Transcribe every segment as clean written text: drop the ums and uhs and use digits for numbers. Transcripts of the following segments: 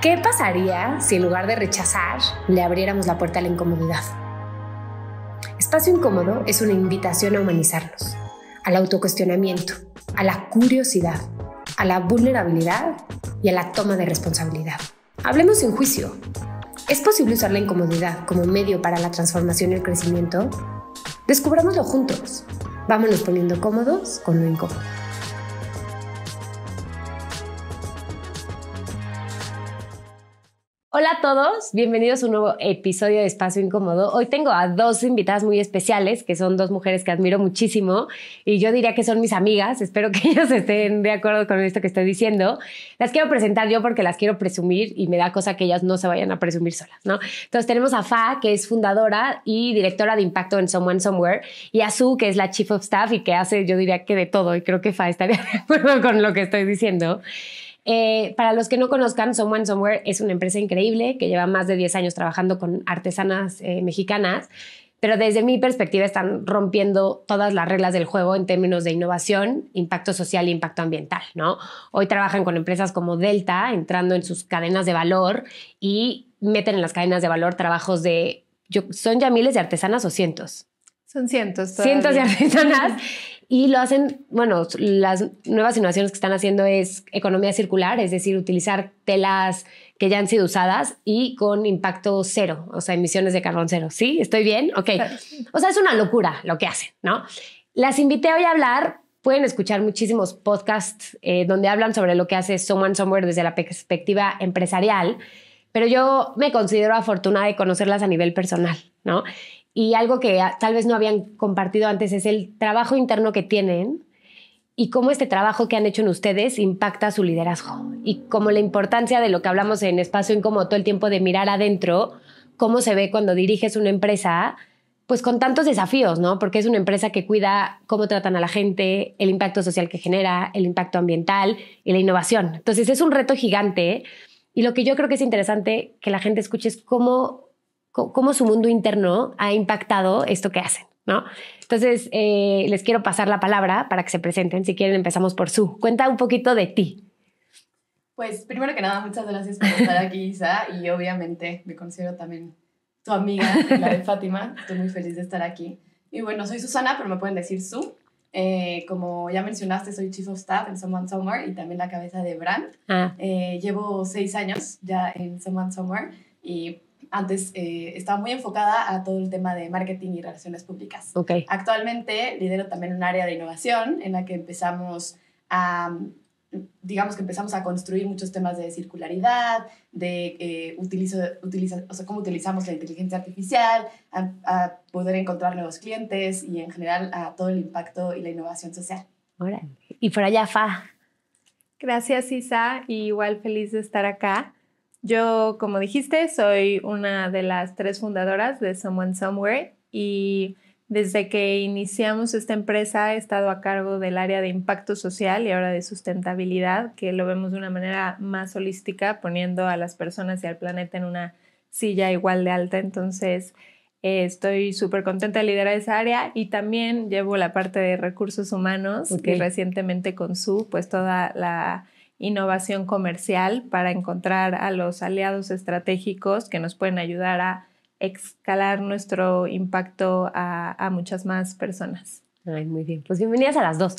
¿Qué pasaría si en lugar de rechazar, le abriéramos la puerta a la incomodidad? Espacio Incómodo es una invitación a humanizarnos, al autocuestionamiento, a la curiosidad, a la vulnerabilidad y a la toma de responsabilidad. Hablemos sin juicio. ¿Es posible usar la incomodidad como medio para la transformación y el crecimiento? Descubrámoslo juntos. Vámonos poniendo cómodos con lo incómodo. Hola a todos, bienvenidos a un nuevo episodio de Espacio Incómodo. Hoy tengo a dos invitadas muy especiales, que son dos mujeres que admiro muchísimo y yo diría que son mis amigas. Espero que ellas estén de acuerdo con esto que estoy diciendo. Las quiero presentar yo porque las quiero presumir y me da cosa que ellas no se vayan a presumir solas, ¿no? Entonces tenemos a Fa, que es fundadora y directora de impacto en Someone Somewhere, y a Su, que es la Chief of Staff y que hace, yo diría que de todo, y creo que Fa estaría de acuerdo con lo que estoy diciendo. Para los que no conozcan, Someone Somewhere es una empresa increíble que lleva más de 10 años trabajando con artesanas mexicanas, pero desde mi perspectiva están rompiendo todas las reglas del juego en términos de innovación, impacto social e impacto ambiental, ¿no? Hoy trabajan con empresas como Delta, entrando en sus cadenas de valor y meten en las cadenas de valor trabajos de... ¿Son ya miles de artesanas o cientos? Son cientos todavía. Cientos de artesanas. Y lo hacen, bueno, las nuevas innovaciones que están haciendo es economía circular, es decir, utilizar telas que ya han sido usadas y con impacto cero, o sea, emisiones de carbón cero. ¿Sí? ¿Estoy bien? Ok. O sea, es una locura lo que hacen, ¿no? Las invité hoy a hablar. Pueden escuchar muchísimos podcasts donde hablan sobre lo que hace Someone Somewhere desde la perspectiva empresarial, pero yo me considero afortunada de conocerlas a nivel personal, ¿no? Y algo que tal vez no habían compartido antes es el trabajo interno que tienen y cómo este trabajo que han hecho en ustedes impacta su liderazgo. Y como la importancia de lo que hablamos en Espacio Incómodo todo el tiempo de mirar adentro, cómo se ve cuando diriges una empresa, pues con tantos desafíos, ¿no? Porque es una empresa que cuida cómo tratan a la gente, el impacto social que genera, el impacto ambiental y la innovación. Entonces es un reto gigante y lo que yo creo que es interesante que la gente escuche es cómo su mundo interno ha impactado esto que hacen, ¿no? Entonces, les quiero pasar la palabra para que se presenten. Si quieren, empezamos por Su. Cuenta un poquito de ti. Pues, primero que nada, muchas gracias por estar aquí, Isa, y obviamente me considero también tu amiga, la de Fátima. Estoy muy feliz de estar aquí. Y bueno, soy Susana, pero me pueden decir Su. Como ya mencionaste, soy Chief of Staff en Someone Somewhere y también la cabeza de brand. Llevo 6 años ya en Someone Somewhere y antes estaba muy enfocada a todo el tema de marketing y relaciones públicas. Okay. Actualmente lidero también un área de innovación en la que empezamos a construir muchos temas de circularidad, de cómo utilizamos la inteligencia artificial, a poder encontrar nuevos clientes y en general a todo el impacto y la innovación social. Órale. Y por allá, Fa. Gracias, Isa, y igual feliz de estar acá. Yo, como dijiste, soy una de las 3 fundadoras de Someone Somewhere y desde que iniciamos esta empresa he estado a cargo del área de impacto social y ahora de sustentabilidad, que lo vemos de una manera más holística, poniendo a las personas y al planeta en una silla igual de alta. Entonces, estoy súper contenta de liderar esa área y también llevo la parte de recursos humanos y recientemente con Su, pues toda la innovación comercial para encontrar a los aliados estratégicos que nos pueden ayudar a escalar nuestro impacto a muchas más personas. Ay, muy bien. Pues bienvenidas a las dos.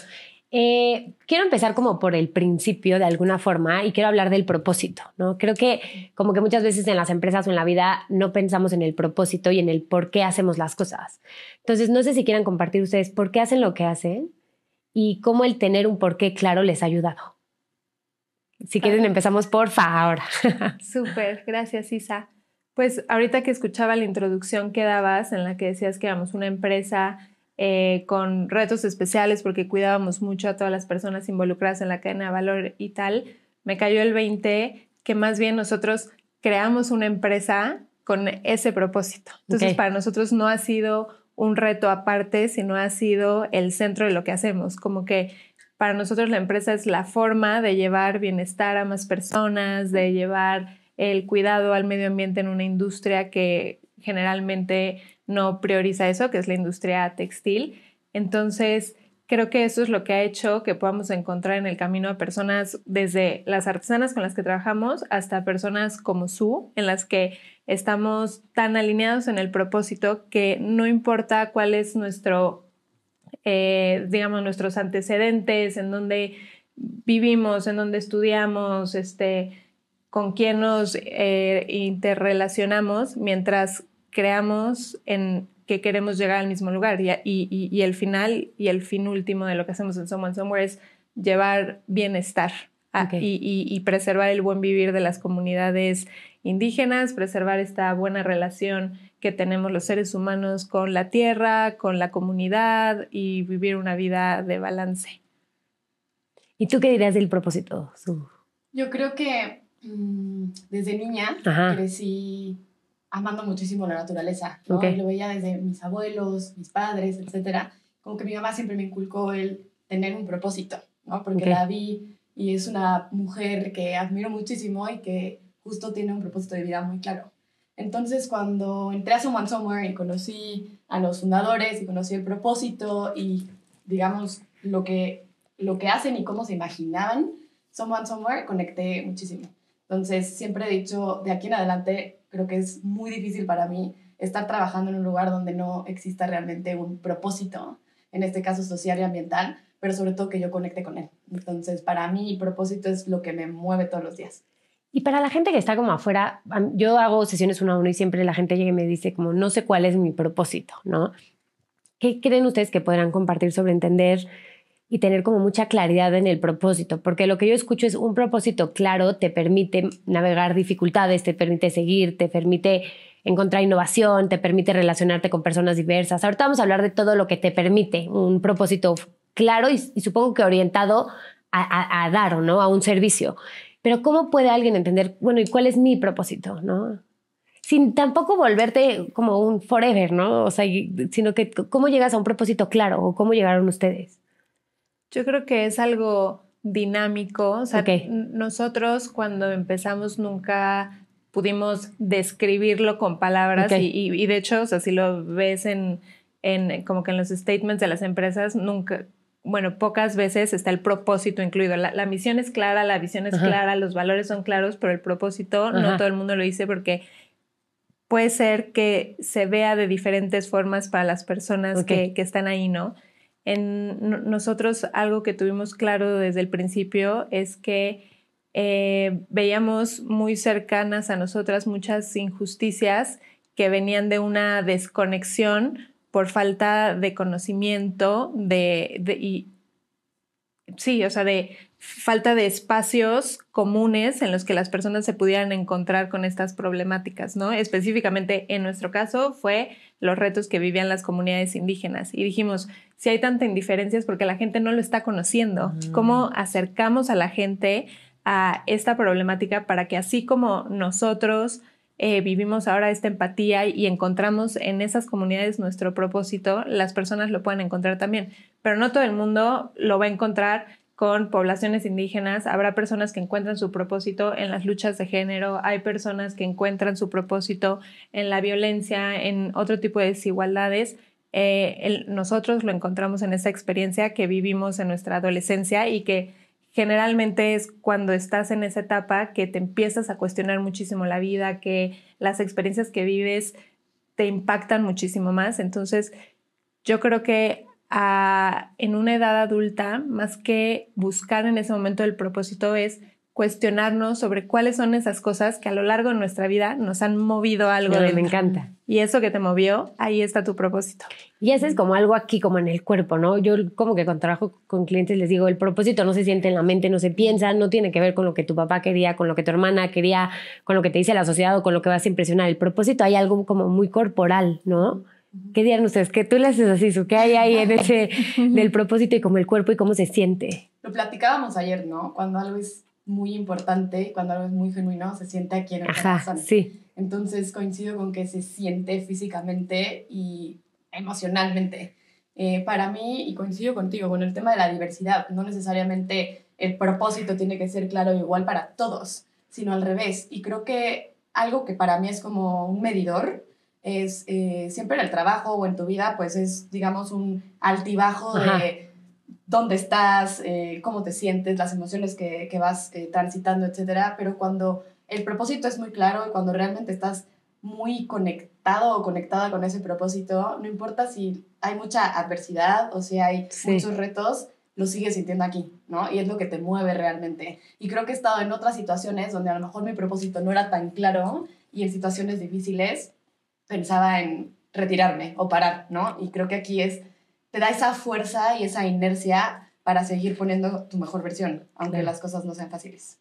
Quiero empezar como por el principio de alguna forma y quiero hablar del propósito, ¿no? Creo que como que muchas veces en las empresas o en la vida no pensamos en el propósito y en el por qué hacemos las cosas. Entonces, no sé si quieran compartir ustedes por qué hacen lo que hacen y cómo el tener un por qué claro les ha ayudado. Si quieren, empezamos por Fa ahora. Súper, gracias, Isa. Pues ahorita que escuchaba la introducción que dabas en la que decías que éramos una empresa con retos especiales porque cuidábamos mucho a todas las personas involucradas en la cadena de valor y tal, me cayó el 20 que más bien nosotros creamos una empresa con ese propósito. Entonces, para nosotros no ha sido un reto aparte, sino ha sido el centro de lo que hacemos. Como que para nosotros la empresa es la forma de llevar bienestar a más personas, de llevar el cuidado al medio ambiente en una industria que generalmente no prioriza eso, que es la industria textil. Entonces, creo que eso es lo que ha hecho que podamos encontrar en el camino a personas, desde las artesanas con las que trabajamos hasta personas como Su, en las que estamos tan alineados en el propósito que no importa cuál es nuestro, digamos, nuestros antecedentes, en dónde vivimos, en dónde estudiamos, con quién nos interrelacionamos, mientras creamos en que queremos llegar al mismo lugar. Y el final y el fin último de lo que hacemos en Someone Somewhere es llevar bienestar y preservar el buen vivir de las comunidades indígenas, preservar esta buena relación que tenemos los seres humanos con la tierra, con la comunidad, y vivir una vida de balance. ¿Y tú qué dirías del propósito, Su? Yo creo que desde niña crecí amando muchísimo la naturaleza, ¿no? Y lo veía desde mis abuelos, mis padres, etcétera. Como que mi mamá siempre me inculcó el tener un propósito, ¿no? Porque la vi y es una mujer que admiro muchísimo y que justo tiene un propósito de vida muy claro. Entonces, cuando entré a Someone Somewhere y conocí a los fundadores y conocí el propósito y, digamos, lo que hacen y cómo se imaginaban Someone Somewhere, conecté muchísimo. Entonces, siempre he dicho, de aquí en adelante, creo que es muy difícil para mí estar trabajando en un lugar donde no exista realmente un propósito, en este caso social y ambiental, pero sobre todo que yo conecte con él. Entonces, para mí, mi propósito es lo que me mueve todos los días. Y para la gente que está como afuera, yo hago sesiones 1 a 1 y siempre la gente llega y me dice como, no sé cuál es mi propósito, ¿no? ¿Qué creen ustedes que podrán compartir sobre entender y tener como mucha claridad en el propósito? Porque lo que yo escucho es un propósito claro te permite navegar dificultades, te permite seguir, te permite encontrar innovación, te permite relacionarte con personas diversas. Ahorita vamos a hablar de todo lo que te permite un propósito claro y supongo que orientado a dar, ¿no? A un servicio. Pero ¿cómo puede alguien entender, bueno, ¿y cuál es mi propósito, no? Sin tampoco volverte como un forever, ¿no? O sea, sino que ¿cómo llegas a un propósito claro o cómo llegaron ustedes? Yo creo que es algo dinámico. O sea, nosotros cuando empezamos nunca pudimos describirlo con palabras y de hecho, o sea, si lo ves en como que en los statements de las empresas, nunca, bueno, pocas veces está el propósito incluido. La misión es clara, la visión es clara, los valores son claros, pero el propósito no todo el mundo lo dice porque puede ser que se vea de diferentes formas para las personas que están ahí, ¿no? Nosotros algo que tuvimos claro desde el principio es que veíamos muy cercanas a nosotras muchas injusticias que venían de una desconexión por falta de conocimiento de falta de espacios comunes en los que las personas se pudieran encontrar con estas problemáticas, ¿no? Específicamente en nuestro caso fue los retos que vivían las comunidades indígenas. Y dijimos, si hay tanta indiferencia es porque la gente no lo está conociendo. ¿Cómo acercamos a la gente a esta problemática para que así como nosotros vivimos ahora esta empatía y encontramos en esas comunidades nuestro propósito, las personas lo puedan encontrar también? Pero no todo el mundo lo va a encontrar con poblaciones indígenas. Habrá personas que encuentran su propósito en las luchas de género, hay personas que encuentran su propósito en la violencia, en otro tipo de desigualdades. Nosotros lo encontramos en esa experiencia que vivimos en nuestra adolescencia y que generalmente es cuando estás en esa etapa que te empiezas a cuestionar muchísimo la vida, que las experiencias que vives te impactan muchísimo más. Entonces, yo creo que en una edad adulta, más que buscar en ese momento el propósito, es cuestionarnos sobre cuáles son esas cosas que a lo largo de nuestra vida nos han movido algo dentro. Me encanta. Y eso que te movió, ahí está tu propósito. Y haces como algo aquí, como en el cuerpo, ¿no? Yo como que cuando trabajo con clientes les digo, el propósito no se siente en la mente, no se piensa, no tiene que ver con lo que tu papá quería, con lo que tu hermana quería, con lo que te dice la sociedad o con lo que vas a impresionar. El propósito hay algo como muy corporal, ¿no? ¿Qué dirían ustedes? Que tú le haces así, ¿qué hay ahí en ese del propósito y como el cuerpo y cómo se siente? Lo platicábamos ayer, ¿no? Cuando algo es muy importante, cuando algo es muy genuino, se siente aquí en el corazón. Sí. Entonces coincido con que se siente físicamente y emocionalmente. Para mí, y coincido contigo, con el tema de la diversidad, no necesariamente el propósito tiene que ser claro igual para todos, sino al revés. Y creo que algo que para mí es como un medidor es siempre en el trabajo o en tu vida, pues es, digamos, un altibajo dónde estás, cómo te sientes, las emociones que vas transitando, etcétera. Pero cuando el propósito es muy claro y cuando realmente estás muy conectado o conectada con ese propósito, no importa si hay mucha adversidad o si hay muchos retos, lo sigues sintiendo aquí, ¿no? Y es lo que te mueve realmente. Y creo que he estado en otras situaciones donde a lo mejor mi propósito no era tan claro y en situaciones difíciles pensaba en retirarme o parar, ¿no? Y creo que aquí te da esa fuerza y esa inercia para seguir poniendo tu mejor versión, aunque las cosas no sean fáciles.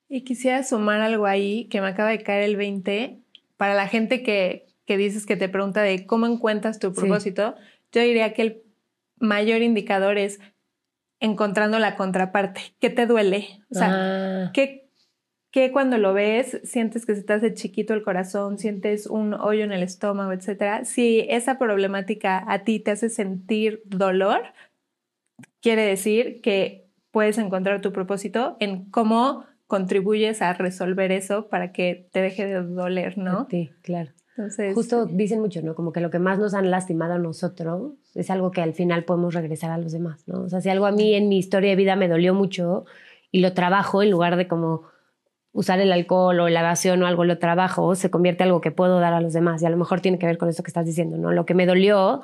Y quisiera sumar algo ahí que me acaba de caer el 20. Para la gente que dices que te pregunta de cómo encuentras tu propósito, yo diría que el mayor indicador es encontrando la contraparte. ¿Qué te duele? O sea, ¿qué cuando lo ves sientes que se te hace chiquito el corazón, sientes un hoyo en el estómago, etcétera? Si esa problemática a ti te hace sentir dolor, quiere decir que puedes encontrar tu propósito en cómo contribuyes a resolver eso para que te deje de doler, ¿no? Sí, claro. Entonces, justo dicen mucho, ¿no? Como que lo que más nos han lastimado a nosotros es algo que al final podemos regresar a los demás, ¿no? O sea, si algo a mí en mi historia de vida me dolió mucho y lo trabajo en lugar de como usar el alcohol o la evasión o algo, lo trabajo, se convierte en algo que puedo dar a los demás y a lo mejor tiene que ver con esto que estás diciendo, ¿no? Lo que me dolió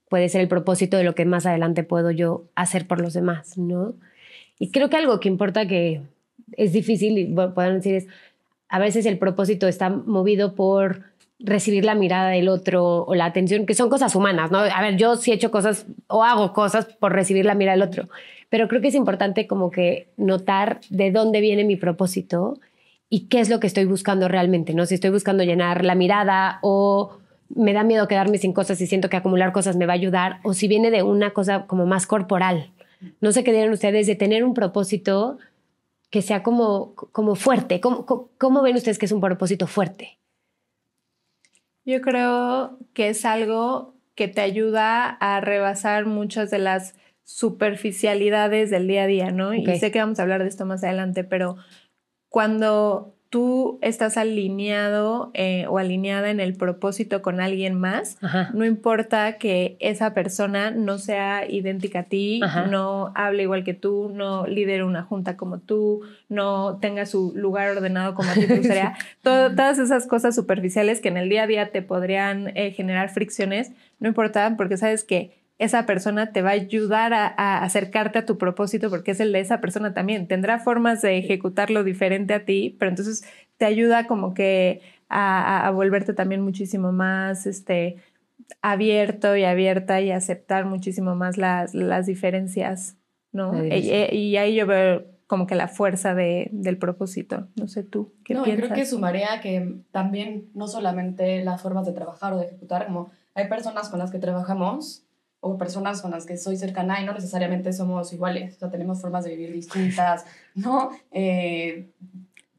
puede ser el propósito de lo que más adelante puedo yo hacer por los demás, ¿no? Y creo que algo que importa que es difícil y pueden decir es, a veces el propósito está movido por recibir la mirada del otro o la atención, que son cosas humanas, ¿no? A ver, yo sí he hecho cosas o hago cosas por recibir la mirada del otro, pero creo que es importante como que notar de dónde viene mi propósito y qué es lo que estoy buscando realmente, ¿no? Si estoy buscando llenar la mirada o me da miedo quedarme sin cosas y siento que acumular cosas me va a ayudar, o si viene de una cosa como más corporal. No sé qué dirán ustedes de tener un propósito que sea como fuerte. ¿Cómo ven ustedes que es un propósito fuerte? Yo creo que es algo que te ayuda a rebasar muchas de las superficialidades del día a día, ¿no? Okay. Y sé que vamos a hablar de esto más adelante, pero cuando tú estás alineado o alineada en el propósito con alguien más, no importa que esa persona no sea idéntica a ti, no hable igual que tú, no lidere una junta como tú, no tenga su lugar ordenado como a ti te gustaría. Todas esas cosas superficiales que en el día a día te podrían generar fricciones, no importan porque sabes que esa persona te va a ayudar a acercarte a tu propósito porque es el de esa persona también. Tendrá formas de ejecutarlo diferente a ti, pero entonces te ayuda como que a volverte también muchísimo más abierto y abierta y aceptar muchísimo más las diferencias, ¿no? Y ahí yo veo como que la fuerza del propósito. No sé tú, ¿qué piensas? Creo que sumaría que también no solamente las formas de trabajar o de ejecutar, como hay personas con las que trabajamos o personas con las que soy cercana y no necesariamente somos iguales, o sea, tenemos formas de vivir distintas, ¿no?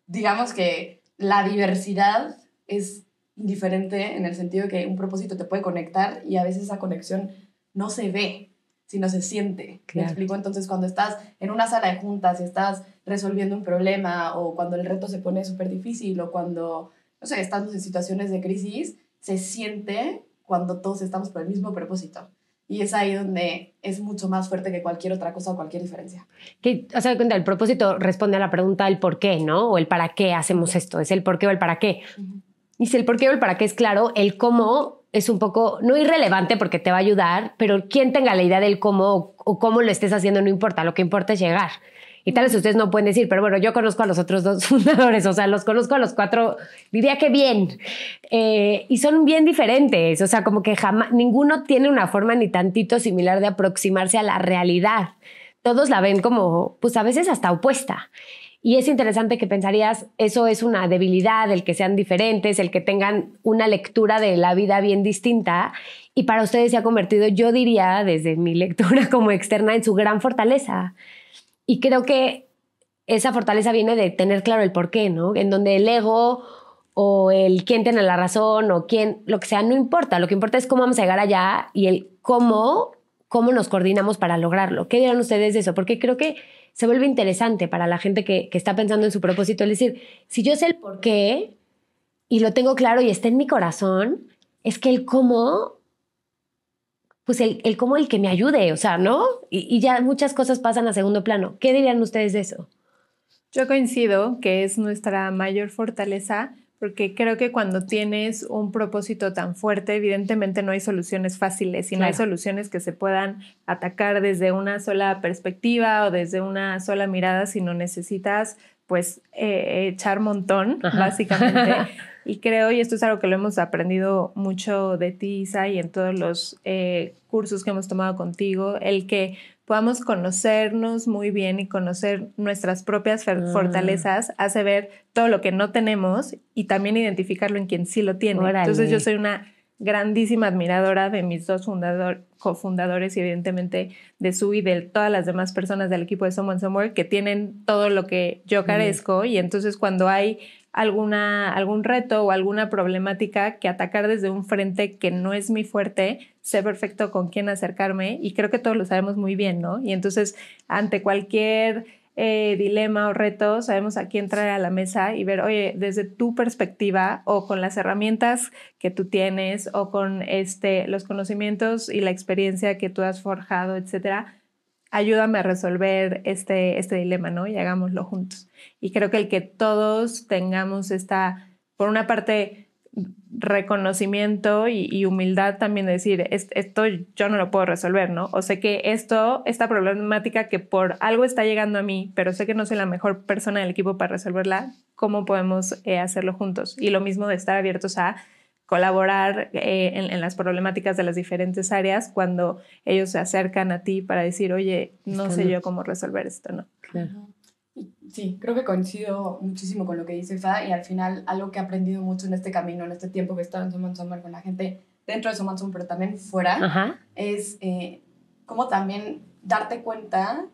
Digamos que la diversidad es indiferente en el sentido de que un propósito te puede conectar y a veces esa conexión no se ve, sino se siente. Claro. ¿Me explico? Entonces, cuando estás en una sala de juntas y estás resolviendo un problema o cuando el reto se pone súper difícil o cuando, no sé, estamos en situaciones de crisis, se siente cuando todos estamos por el mismo propósito. Y es ahí donde es mucho más fuerte que cualquier otra cosa o cualquier diferencia. Que, o sea, el propósito responde a la pregunta del por qué, ¿no? O el para qué hacemos esto. Es el por qué o el para qué. Y si el por qué o el para qué es claro, el cómo es un poco, no irrelevante porque te va a ayudar, pero quien tenga la idea del cómo o cómo lo estés haciendo no importa. Lo que importa es llegar. Y tal vez ustedes no pueden decir, pero bueno, yo conozco a los otros dos fundadores, o sea, los conozco a los cuatro, diría que bien, y son bien diferentes, o sea, como que jamás, ninguno tiene una forma ni tantito similar de aproximarse a la realidad. Todos la ven como, pues a veces hasta opuesta. Y es interesante que pensarías, eso es una debilidad, el que sean diferentes, el que tengan una lectura de la vida bien distinta, y para ustedes se ha convertido, yo diría, desde mi lectura como externa, en su gran fortaleza. Y creo que esa fortaleza viene de tener claro el por qué, ¿no? En donde el ego o el quién tiene la razón o quién, lo que sea, no importa. Lo que importa es cómo vamos a llegar allá y el cómo nos coordinamos para lograrlo. ¿Qué dirán ustedes de eso? Porque creo que se vuelve interesante para la gente que está pensando en su propósito. Es decir, si yo sé el por qué y lo tengo claro y está en mi corazón, es que el cómo pues el como el que me ayude, o sea, ¿no? Y ya muchas cosas pasan a segundo plano. ¿Qué dirían ustedes de eso? Yo coincido que es nuestra mayor fortaleza, porque creo que cuando tienes un propósito tan fuerte, evidentemente no hay soluciones fáciles y no hay soluciones que se puedan atacar desde una sola perspectiva o desde una sola mirada, sino necesitas pues echar montón, básicamente. Y creo, y esto es algo que lo hemos aprendido mucho de ti, Isa, y en todos los cursos que hemos tomado contigo, el que podamos conocernos muy bien y conocer nuestras propias fortalezas hace ver todo lo que no tenemos y también identificarlo en quien sí lo tiene. Órale. Entonces yo soy una grandísima admiradora de mis dos cofundadores y evidentemente de Su y de todas las demás personas del equipo de Someone Somewhere que tienen todo lo que yo carezco y entonces cuando hay algún reto o alguna problemática que atacar desde un frente que no es mi fuerte, sé perfecto con quién acercarme y creo que todos lo sabemos muy bien, ¿no? Y entonces ante cualquier dilema o reto sabemos a quién traer a la mesa y ver, oye, desde tu perspectiva o con las herramientas que tú tienes o con los conocimientos y la experiencia que tú has forjado, etcétera, ayúdame a resolver este dilema, ¿no? Y hagámoslo juntos. Y creo que el que todos tengamos por una parte, reconocimiento y humildad también de decir, esto yo no lo puedo resolver, ¿no? O sé que esta problemática que por algo está llegando a mí, pero sé que no soy la mejor persona del equipo para resolverla, ¿cómo podemos hacerlo juntos? Y lo mismo de estar abiertos a colaborar en las problemáticas de las diferentes áreas cuando ellos se acercan a ti para decir, oye, no sé yo cómo resolver esto, ¿no? Claro. Sí, creo que coincido muchísimo con lo que dice Fa y al final algo que he aprendido mucho en este camino, en este tiempo que he estado en Someone Somewhere con la gente dentro de Someone Somewhere, pero también fuera, es cómo también darte cuenta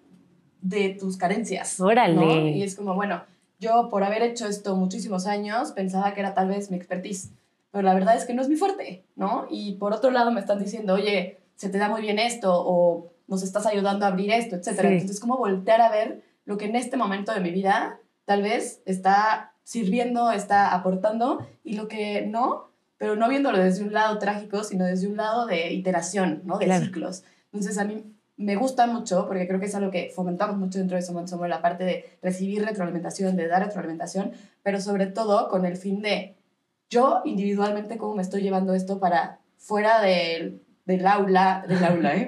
de tus carencias. ¡Órale! ¿No? Y es como, bueno, yo por haber hecho esto muchísimos años pensaba que era tal vez mi expertise, pero la verdad es que no es mi fuerte, ¿no? Y por otro lado me están diciendo, oye, se te da muy bien esto o nos estás ayudando a abrir esto, etcétera. Sí. Entonces, ¿cómo voltear a ver lo que en este momento de mi vida tal vez está sirviendo, está aportando y lo que no, pero no viéndolo desde un lado trágico, sino desde un lado de iteración, ¿no? De ciclos. Entonces a mí me gusta mucho, porque creo que es algo que fomentamos mucho dentro de Someone Somewhere, la parte de recibir retroalimentación, de dar retroalimentación, pero sobre todo con el fin de yo individualmente cómo me estoy llevando esto para fuera del aula,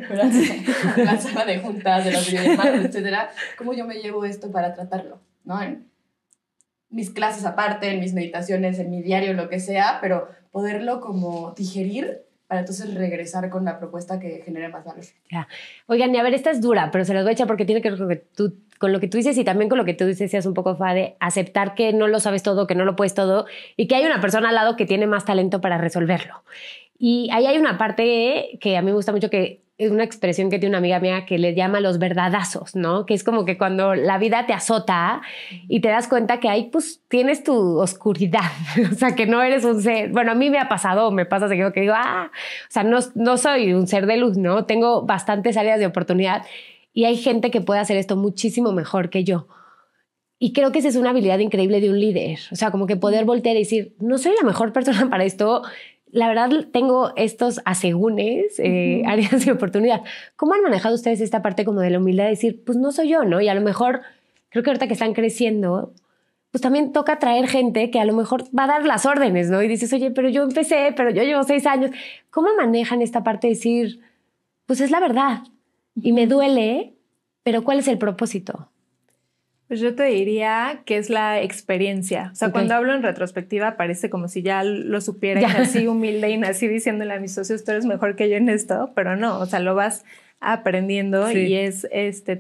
fuera de la sala de juntas, de las videollamadas, etcétera, cómo yo me llevo esto para tratarlo, ¿no? En mis clases aparte, en mis meditaciones, en mi diario, lo que sea, pero poderlo como digerir para entonces regresar con la propuesta que genere más valor. Ya. Oigan, y a ver, esta es dura, pero se las voy a echar porque tiene que ver con lo que tú dices y también con lo que tú decías un poco, Fa, de aceptar que no lo sabes todo, que no lo puedes todo y que hay una persona al lado que tiene más talento para resolverlo. Y ahí hay una parte que a mí me gusta mucho, que es una expresión que tiene una amiga mía que le llama los verdadazos, ¿no? Que es como que cuando la vida te azota y te das cuenta que ahí pues tienes tu oscuridad, o sea, que no eres un ser, bueno, a mí me ha pasado, me pasa seguido que digo, o sea, no soy un ser de luz, ¿no? Tengo bastantes áreas de oportunidad y hay gente que puede hacer esto muchísimo mejor que yo. Y creo que esa es una habilidad increíble de un líder, o sea, como que poder voltear y decir, no soy la mejor persona para esto, la verdad tengo estos asegúnes, áreas de oportunidad. ¿Cómo han manejado ustedes esta parte como de la humildad de decir, pues no soy yo, ¿no? Y a lo mejor, creo que ahorita que están creciendo, pues también toca traer gente que a lo mejor va a dar las órdenes, ¿no? Y dices, oye, pero yo empecé, pero yo llevo 6 años. ¿Cómo manejan esta parte de decir, pues es la verdad y me duele, pero ¿cuál es el propósito? Pues yo te diría que es la experiencia. O sea, cuando hablo en retrospectiva parece como si ya lo supiera y nací humilde y nací diciéndole a mis socios, tú eres mejor que yo en esto, pero no, o sea, lo vas aprendiendo y es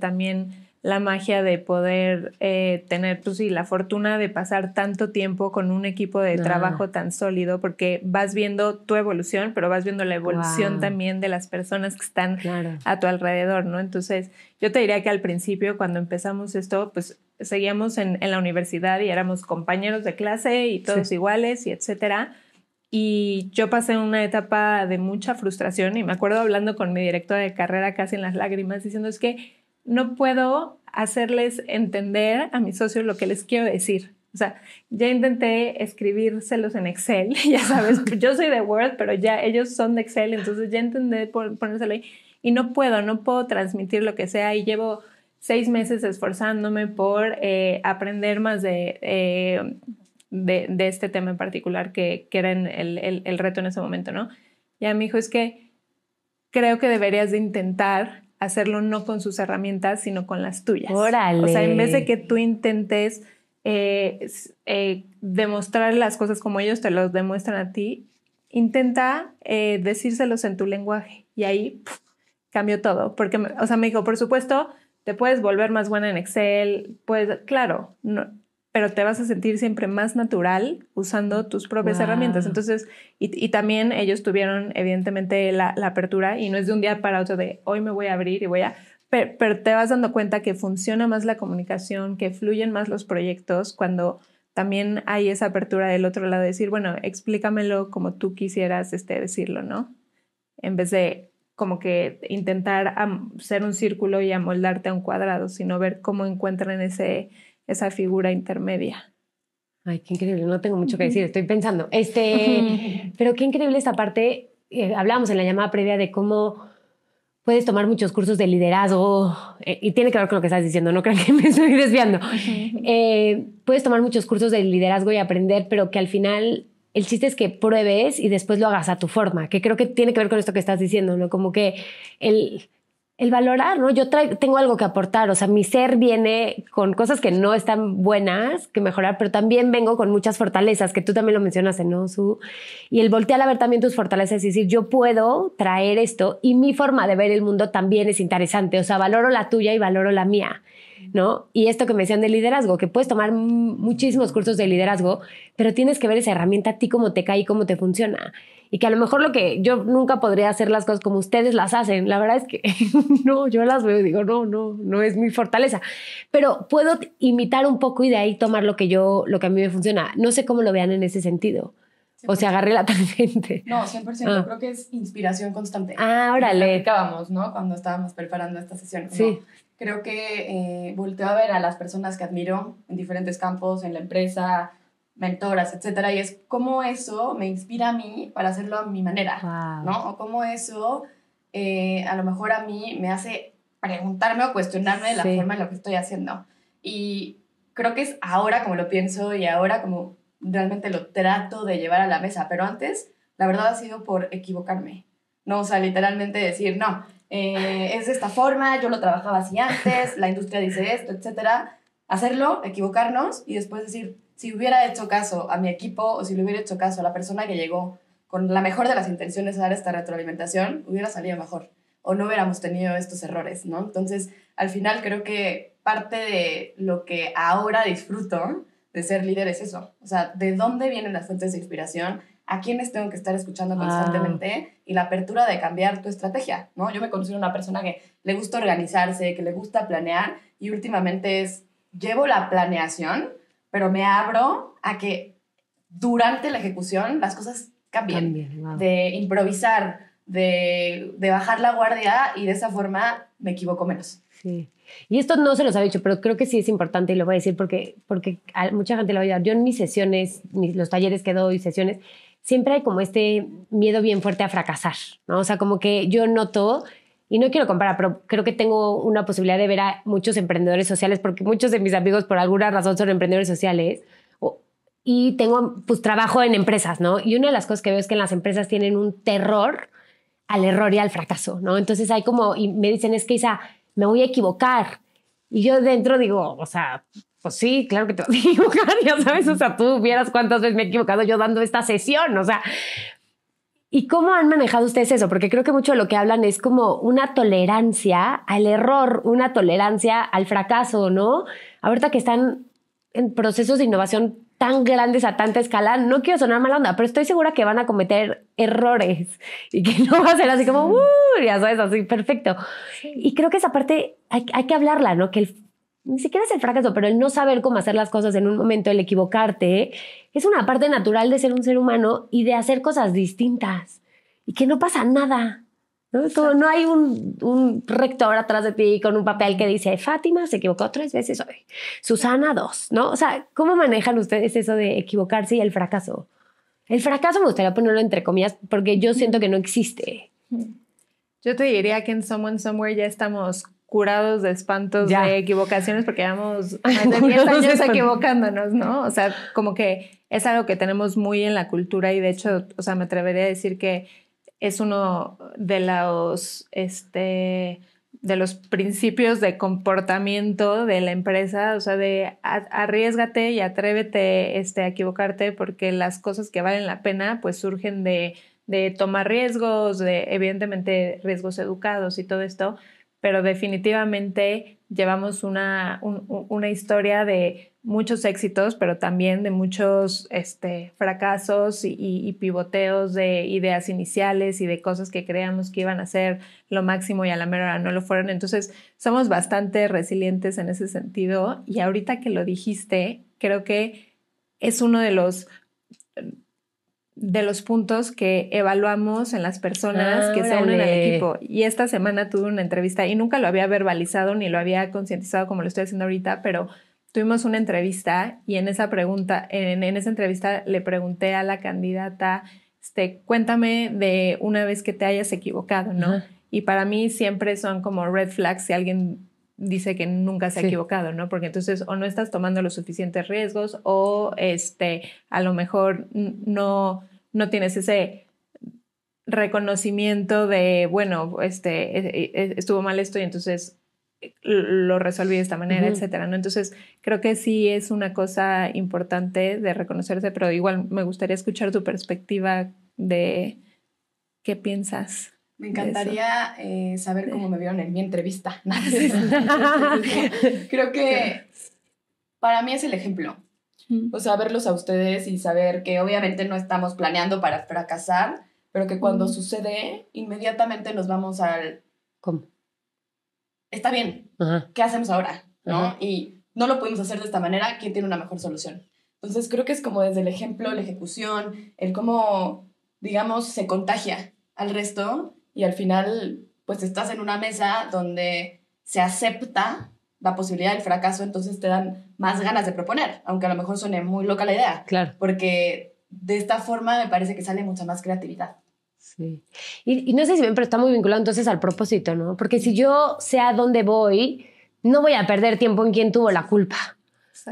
también la magia de poder tener, pues sí, la fortuna de pasar tanto tiempo con un equipo de trabajo tan sólido, porque vas viendo tu evolución, pero vas viendo la evolución también de las personas que están a tu alrededor, ¿no? Entonces, yo te diría que al principio, cuando empezamos esto, pues seguíamos en la universidad y éramos compañeros de clase y todos iguales y etcétera. Y yo pasé una etapa de mucha frustración y me acuerdo hablando con mi directora de carrera casi en las lágrimas, diciendo, es que no puedo hacerles entender a mis socios lo que les quiero decir. O sea, ya intenté escribírselos en Excel, ya sabes, yo soy de Word, pero ya ellos son de Excel, entonces ya intenté ponérselo ahí y no puedo transmitir lo que sea y llevo 6 meses esforzándome por aprender más de este tema en particular que era el reto en ese momento, ¿no? Ya me dijo, es que creo que deberías de intentar hacerlo no con sus herramientas, sino con las tuyas. ¡Órale! O sea, en vez de que tú intentes demostrar las cosas como ellos te los demuestran a ti, intenta decírselos en tu lenguaje y ahí cambió todo. Porque, o sea, me dijo, por supuesto, te puedes volver más buena en Excel, pues claro, no, pero te vas a sentir siempre más natural usando tus propias herramientas. Entonces, y también ellos tuvieron evidentemente la apertura y no es de un día para otro de hoy me voy a abrir y voy a... Pero te vas dando cuenta que funciona más la comunicación, que fluyen más los proyectos cuando también hay esa apertura del otro lado de decir, bueno, explícamelo como tú quisieras decirlo, ¿no? En vez de como que intentar ser un círculo y amoldarte a un cuadrado, sino ver cómo encuentran esa figura intermedia. Ay, qué increíble, no tengo mucho que decir, estoy pensando. Pero qué increíble esta parte, hablábamos en la llamada previa de cómo puedes tomar muchos cursos de liderazgo, y tiene que ver con lo que estás diciendo, no creo que me estoy desviando. Puedes tomar muchos cursos de liderazgo y aprender, pero que al final el chiste es que pruebes y después lo hagas a tu forma, que creo que tiene que ver con esto que estás diciendo, ¿no? Como que el valorar, ¿no? Yo tengo algo que aportar, o sea, mi ser viene con cosas que no están buenas, que mejorar, pero también vengo con muchas fortalezas, que tú también lo mencionaste, ¿no, Su? Y el voltear a ver también tus fortalezas y decir, yo puedo traer esto y mi forma de ver el mundo también es interesante, o sea, valoro la tuya y valoro la mía, ¿no? Y esto que me decían de liderazgo, que puedes tomar muchísimos cursos de liderazgo, pero tienes que ver esa herramienta a ti cómo te cae y cómo te funciona. Y que a lo mejor lo que yo nunca podría hacer las cosas como ustedes las hacen. La verdad es que no, yo las veo y digo, no es mi fortaleza. Pero puedo imitar un poco y de ahí tomar lo que a mí me funciona. No sé cómo lo vean en ese sentido. 100%. O sea, agarré la tangente. No, 100%. Creo que es inspiración constante. Órale. Platicábamos, ¿no? Cuando estábamos preparando esta sesión. Sí. Creo que volteo a ver a las personas que admiro en diferentes campos, en la empresa, mentoras, etcétera, y es cómo eso me inspira a mí para hacerlo a mi manera, ¿no? O cómo eso a lo mejor a mí me hace preguntarme o cuestionarme la forma en la que estoy haciendo. Y creo que es ahora como lo pienso y ahora como realmente lo trato de llevar a la mesa, pero antes la verdad ha sido por equivocarme, ¿no? O sea, literalmente decir, no, es de esta forma, yo lo trabajaba así antes, la industria dice esto, etcétera. Hacerlo, equivocarnos y después decir, si hubiera hecho caso a mi equipo o si le hubiera hecho caso a la persona que llegó con la mejor de las intenciones de dar esta retroalimentación, hubiera salido mejor o no hubiéramos tenido estos errores, ¿no? Entonces, al final creo que parte de lo que ahora disfruto de ser líder es eso. O sea, ¿de dónde vienen las fuentes de inspiración? ¿A quiénes tengo que estar escuchando constantemente? Y la apertura de cambiar tu estrategia, ¿no? Yo me considero una persona que le gusta organizarse, que le gusta planear y últimamente llevo la planeación, pero me abro a que durante la ejecución las cosas cambien. Wow. De improvisar, de bajar la guardia y de esa forma me equivoco menos. Sí. Y esto no se los ha dicho, pero creo que sí es importante y lo voy a decir porque a mucha gente lo va a ayudar. Yo en mis sesiones, los talleres que doy, sesiones, siempre hay como este miedo bien fuerte a fracasar, ¿no? O sea, como que yo noto... Y no quiero comparar, pero creo que tengo una posibilidad de ver a muchos emprendedores sociales, porque muchos de mis amigos por alguna razón son emprendedores sociales, y tengo pues trabajo en empresas, ¿no? Y una de las cosas que veo es que en las empresas tienen un terror al error y al fracaso, ¿no? Entonces hay como, y me dicen, es que Isa, me voy a equivocar. Y yo dentro digo, o sea, pues sí, claro que te vas a equivocar, ya sabes, o sea, tú vieras cuántas veces me he equivocado yo dando esta sesión, o sea... ¿Y cómo han manejado ustedes eso? Porque creo que mucho de lo que hablan es como una tolerancia al error, una tolerancia al fracaso, ¿no? Ahorita que están en procesos de innovación tan grandes a tanta escala, no quiero sonar mala onda, pero estoy segura que van a cometer errores y que no va a ser así como, ya sabes, así, perfecto. Sí. Y creo que esa parte hay que hablarla, ¿no? Que ni siquiera es el fracaso, pero el no saber cómo hacer las cosas en un momento, el equivocarte, es una parte natural de ser un ser humano y de hacer cosas distintas y que no pasa nada, ¿no? Como no hay un rector atrás de ti con un papel que dice Fátima se equivocó 3 veces hoy, Susana 2, ¿no? O sea, ¿cómo manejan ustedes eso de equivocarse y el fracaso? El fracaso me gustaría ponerlo entre comillas porque yo siento que no existe. Yo te diría que en Someone Somewhere ya estamos curados de espantos Ya. de equivocaciones porque llevamos más de 10 años equivocándonos, ¿no? O sea, como que es algo que tenemos muy en la cultura y de hecho, o sea, me atrevería a decir que es uno de los principios de comportamiento de la empresa, o sea, de arriésgate y atrévete a equivocarte porque las cosas que valen la pena pues surgen de tomar riesgos, de evidentemente riesgos educados y todo esto, pero definitivamente llevamos una historia de muchos éxitos, pero también de muchos fracasos y pivoteos de ideas iniciales y de cosas que creíamos que iban a ser lo máximo y a la mera hora no lo fueron. Entonces, somos bastante resilientes en ese sentido y ahorita que lo dijiste, creo que es uno de los puntos que evaluamos en las personas que se unen al equipo. Y esta semana tuve una entrevista y nunca lo había verbalizado ni lo había concientizado como lo estoy haciendo ahorita, pero tuvimos una entrevista y en esa entrevista le pregunté a la candidata, cuéntame de una vez que te hayas equivocado, ¿no? Uh-huh. Y para mí siempre son como red flags si alguien dice que nunca se ha equivocado, ¿no? Porque entonces o no estás tomando los suficientes riesgos o a lo mejor no tienes ese reconocimiento de, bueno, estuvo mal esto y entonces lo resolví de esta manera, uh-huh, etcétera, ¿no? Entonces creo que sí es una cosa importante de reconocerse, pero igual me gustaría escuchar tu perspectiva de qué piensas. Me encantaría saber cómo me vieron en mi entrevista. Creo que para mí es el ejemplo. O sea, verlos a ustedes y saber que obviamente no estamos planeando para fracasar, pero que cuando sucede, inmediatamente nos vamos al... ¿Cómo? Está bien, uh-huh, ¿qué hacemos ahora? ¿No? Uh-huh. Y no lo pudimos hacer de esta manera, ¿quién tiene una mejor solución? Entonces creo que es como desde el ejemplo, la ejecución, el cómo, digamos, se contagia al resto. Y al final, pues estás en una mesa donde se acepta la posibilidad del fracaso, entonces te dan más ganas de proponer, aunque a lo mejor suene muy loca la idea. Claro. Porque de esta forma me parece que sale mucha más creatividad. Sí. Y no sé si ven, pero está muy vinculado entonces al propósito, ¿no? Porque si yo sé a dónde voy, no voy a perder tiempo en quién tuvo la culpa.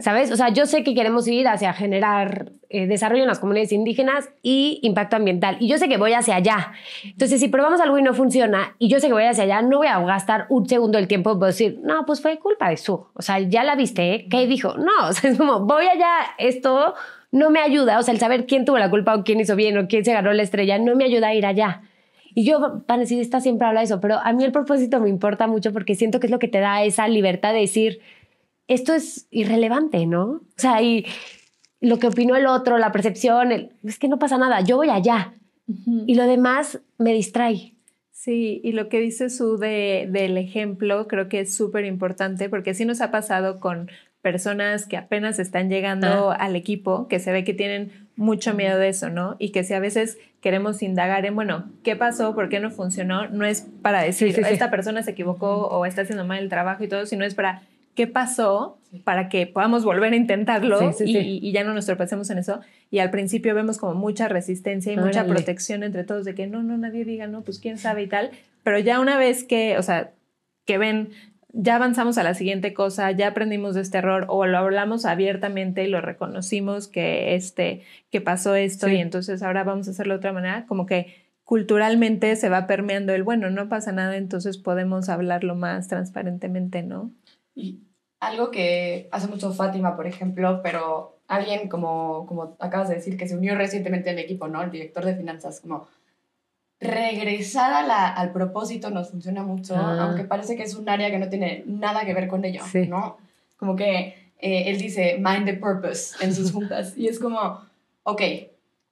¿Sabes? O sea, yo sé que queremos ir hacia generar desarrollo en las comunidades indígenas y impacto ambiental. Y yo sé que voy hacia allá. Entonces, si probamos algo y no funciona, y yo sé que voy hacia allá, no voy a gastar un segundo del tiempo para decir, no, pues fue culpa de Su. O sea, ya la viste, ¿eh? ¿Qué dijo? No, o sea, es como, voy allá, esto no me ayuda. O sea, el saber quién tuvo la culpa o quién hizo bien o quién se ganó la estrella no me ayuda a ir allá. Y yo, Panecista siempre habla de eso, pero a mí el propósito me importa mucho porque siento que es lo que te da esa libertad de decir, esto es irrelevante, ¿no? O sea, y lo que opinó el otro, la percepción, es que no pasa nada, yo voy allá. Uh-huh. Y lo demás me distrae. Sí, y lo que dice Su del ejemplo creo que es súper importante porque sí nos ha pasado con personas que apenas están llegando al equipo, que se ve que tienen mucho miedo de eso, ¿no? Y que si a veces queremos indagar en, bueno, ¿qué pasó? ¿Por qué no funcionó? No es para decir, esta persona se equivocó o está haciendo mal el trabajo y todo, sino es para... ¿Qué pasó para que podamos volver a intentarlo y ya no nos tropecemos en eso? Y al principio vemos como mucha resistencia y mucha protección entre todos de que no, nadie diga, no, pues quién sabe y tal. Pero ya una vez que, o sea, que ven, ya avanzamos a la siguiente cosa, ya aprendimos de este error o lo hablamos abiertamente y lo reconocimos que pasó esto y entonces ahora vamos a hacerlo de otra manera, como que culturalmente se va permeando el, bueno, no pasa nada, entonces podemos hablarlo más transparentemente, ¿no? Y algo que hace mucho Fátima, por ejemplo, pero alguien como acabas de decir que se unió recientemente al equipo, ¿no? El director de finanzas, como regresar al propósito nos funciona mucho, aunque parece que es un área que no tiene nada que ver con ello, ¿no? Como que él dice mind the purpose en sus juntas y es como, ok,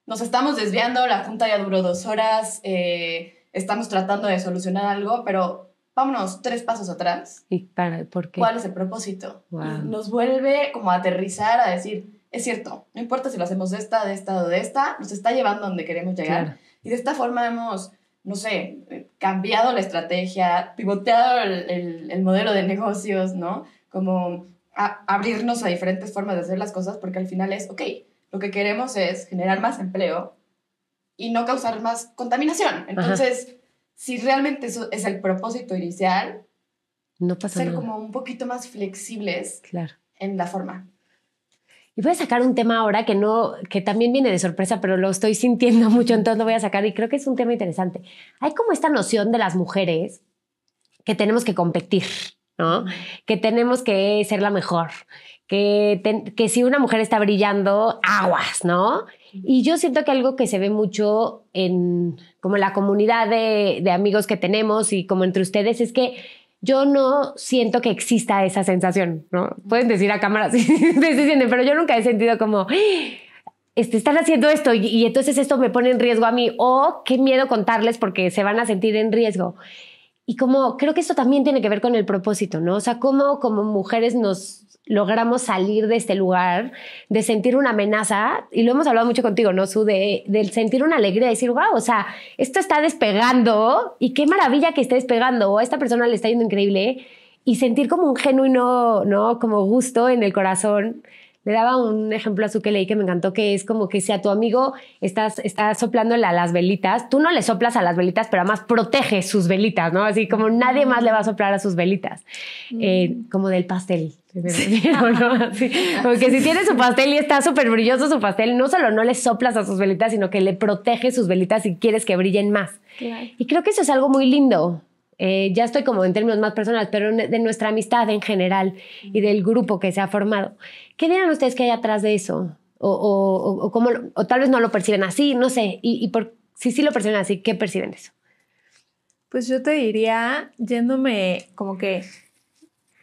nos estamos desviando, la junta ya duró 2 horas, estamos tratando de solucionar algo, pero vámonos 3 pasos atrás. ¿Y por qué? ¿Cuál es el propósito? Wow. Y nos vuelve como a aterrizar, a decir, es cierto, no importa si lo hacemos de esta o de esta, nos está llevando a donde queremos llegar. Claro. Y de esta forma hemos no sé, cambiado la estrategia, pivoteado el modelo de negocios, ¿no? Como abrirnos a diferentes formas de hacer las cosas, porque al final es, ok, lo que queremos es generar más empleo y no causar más contaminación. Entonces, si realmente eso es el propósito inicial, no pasa ser nada. como un poquito más flexibles en la forma. Y voy a sacar un tema ahora que también viene de sorpresa, pero lo estoy sintiendo mucho, entonces lo voy a sacar y creo que es un tema interesante. Hay como esta noción de las mujeres que tenemos que competir, ¿no? Que tenemos que ser la mejor, que si una mujer está brillando, aguas, ¿no? Y yo siento que algo que se ve mucho en como la comunidad de amigos que tenemos y como entre ustedes es que yo no siento que exista esa sensación, ¿no? Pueden decir a cámara si se sienten, pero yo nunca he sentido como están haciendo esto y entonces esto me pone en riesgo a mí o qué miedo contarles porque se van a sentir en riesgo. Y como creo que esto también tiene que ver con el propósito, ¿no? O sea, cómo como mujeres nos logramos salir de este lugar, de sentir una amenaza, y lo hemos hablado mucho contigo, ¿no, Su? Del sentir una alegría, decir, wow, o sea, esto está despegando y qué maravilla que esté despegando, o a esta persona le está yendo increíble, y sentir como un genuino, ¿no? Como gusto en el corazón. Le daba un ejemplo a Su que leí que me encantó, que es como que si a tu amigo estás soplándole a las velitas, tú no le soplas a las velitas, pero además protege sus velitas, ¿no? Así como nadie más le va a soplar a sus velitas. Como del pastel. Sí. ¿No? Así, como que si tiene su pastel y está súper brilloso su pastel, no solo no le soplas a sus velitas, sino que le protege sus velitas y quieres que brillen más. Claro. Y creo que eso es algo muy lindo. Ya estoy como en términos más personales, pero de nuestra amistad en general y del grupo que se ha formado. ¿Qué dirán ustedes que hay atrás de eso? O tal vez no lo perciben así, no sé. Si sí lo perciben así, ¿qué perciben de eso? Pues yo te diría, yéndome como que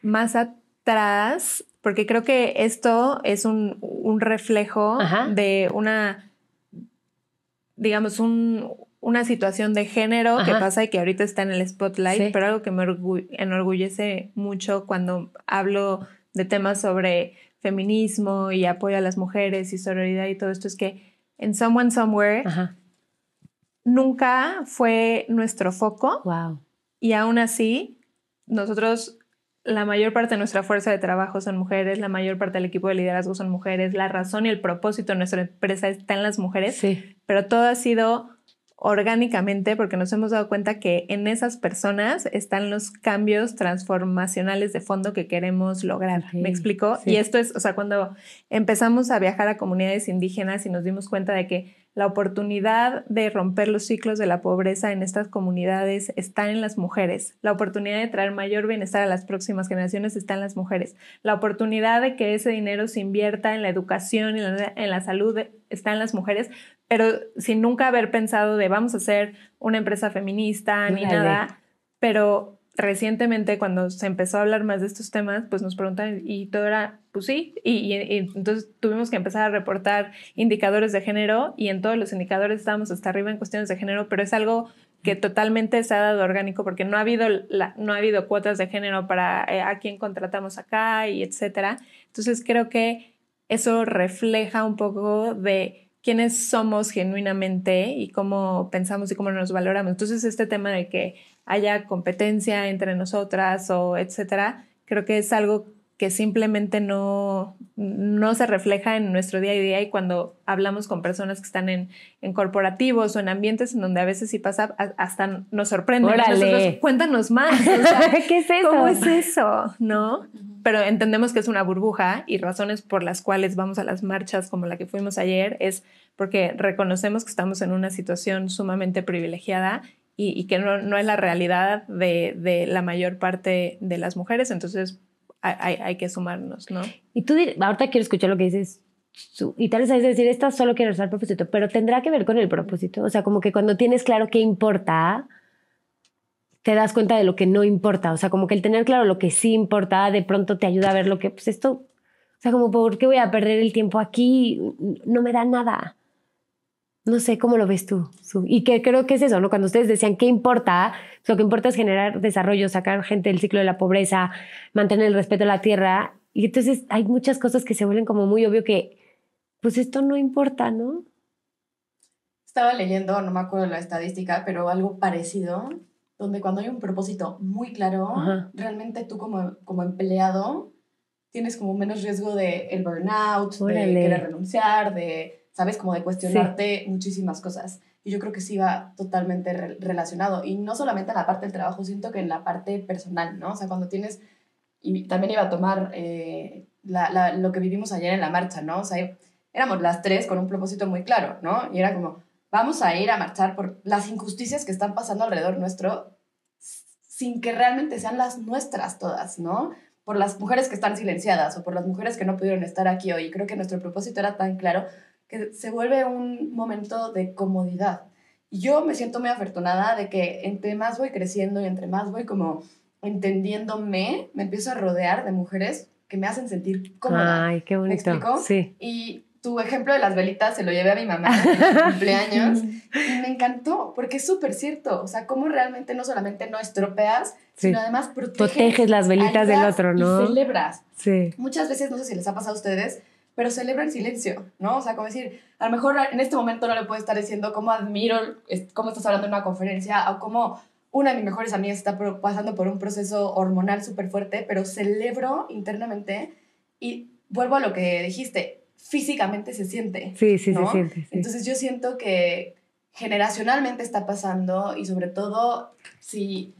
más atrás, porque creo que esto es un reflejo de una, digamos, una situación de género que pasa y que ahorita está en el spotlight, pero algo que me enorgullece mucho cuando hablo de temas sobre feminismo y apoyo a las mujeres y sororidad y todo esto es que en Someone Somewhere nunca fue nuestro foco. Wow. Y aún así, nosotros, la mayor parte de nuestra fuerza de trabajo son mujeres, la mayor parte del equipo de liderazgo son mujeres, la razón y el propósito de nuestra empresa está en las mujeres, pero todo ha sido orgánicamente porque nos hemos dado cuenta que en esas personas están los cambios transformacionales de fondo que queremos lograr. ¿Me explico? Y esto es, o sea, cuando empezamos a viajar a comunidades indígenas y nos dimos cuenta de que la oportunidad de romper los ciclos de la pobreza en estas comunidades está en las mujeres. La oportunidad de traer mayor bienestar a las próximas generaciones está en las mujeres. La oportunidad de que ese dinero se invierta en la educación y en la salud está en las mujeres, pero sin nunca haber pensado de vamos a hacer una empresa feminista ni nada. Pero recientemente cuando se empezó a hablar más de estos temas, pues nos preguntan y todo era, pues sí, y entonces tuvimos que empezar a reportar indicadores de género y en todos los indicadores estábamos hasta arriba en cuestiones de género, pero es algo que totalmente se ha dado orgánico porque no ha habido cuotas de género para a quién contratamos acá y etcétera. Entonces creo que eso refleja un poco de quiénes somos genuinamente y cómo pensamos y cómo nos valoramos. Entonces este tema de que haya competencia entre nosotras o etcétera, creo que es algo que simplemente no se refleja en nuestro día a día y cuando hablamos con personas que están en corporativos o en ambientes en donde a veces sí pasa, hasta nos sorprende. Nosotros, cuéntanos más. O sea, ¿qué es eso? ¿Cómo es eso? ¿No? Pero entendemos que es una burbuja y razones por las cuales vamos a las marchas como la que fuimos ayer es porque reconocemos que estamos en una situación sumamente privilegiada y que no es la realidad de la mayor parte de las mujeres, entonces hay que sumarnos, ¿no? Y tú, ahorita quiero escuchar lo que dices, y tal vez es decir, esta solo quiere usar propósito, pero tendrá que ver con el propósito, o sea, como que cuando tienes claro qué importa, te das cuenta de lo que no importa, o sea, como que el tener claro lo que sí importa, de pronto te ayuda a ver lo que, pues esto, o sea, como, ¿por qué voy a perder el tiempo aquí? No me da nada. No sé, ¿cómo lo ves tú? Y que creo que es eso, ¿no? Cuando ustedes decían, ¿qué importa? Lo que importa es generar desarrollo, sacar gente del ciclo de la pobreza, mantener el respeto a la tierra. Y entonces hay muchas cosas que se vuelven como muy obvio que, pues esto no importa, ¿no? Estaba leyendo, no me acuerdo la estadística, pero algo parecido, donde cuando hay un propósito muy claro, Ajá. realmente tú como empleado tienes como menos riesgo de el burnout, Órale. de querer renunciar, de, ¿sabes? Como de cuestionarte Sí. muchísimas cosas. Y yo creo que sí va totalmente relacionado. Y no solamente en la parte del trabajo, siento que en la parte personal, ¿no? O sea, cuando tienes... Y también iba a tomar lo que vivimos ayer en la marcha, ¿no? O sea, éramos las tres con un propósito muy claro, ¿no? Y era como, vamos a ir a marchar por las injusticias que están pasando alrededor nuestro sin que realmente sean las nuestras todas, ¿no? Por las mujeres que están silenciadas o por las mujeres que no pudieron estar aquí hoy. Creo que nuestro propósito era tan claro que se vuelve un momento de comodidad. Y yo me siento muy afortunada de que entre más voy creciendo y entre más voy como entendiéndome, me empiezo a rodear de mujeres que me hacen sentir cómoda. Ay, qué ¿Me bonito. explico? Sí. Y tu ejemplo de las velitas se lo llevé a mi mamá en su cumpleaños y me encantó porque es súper cierto. O sea, cómo realmente no solamente no estropeas, Sí. sino además Proteges las velitas del ayudas otro, ¿no? y celebras. Sí. Muchas veces, no sé si les ha pasado a ustedes, pero celebra en silencio, ¿no? O sea, como decir, a lo mejor en este momento no le puedo estar diciendo cómo admiro cómo estás hablando en una conferencia o cómo una de mis mejores amigas está pasando por un proceso hormonal súper fuerte, pero celebro internamente y vuelvo a lo que dijiste, físicamente se siente. Sí, sí, ¿no? se siente. Sí. Entonces yo siento que generacionalmente está pasando y sobre todo si,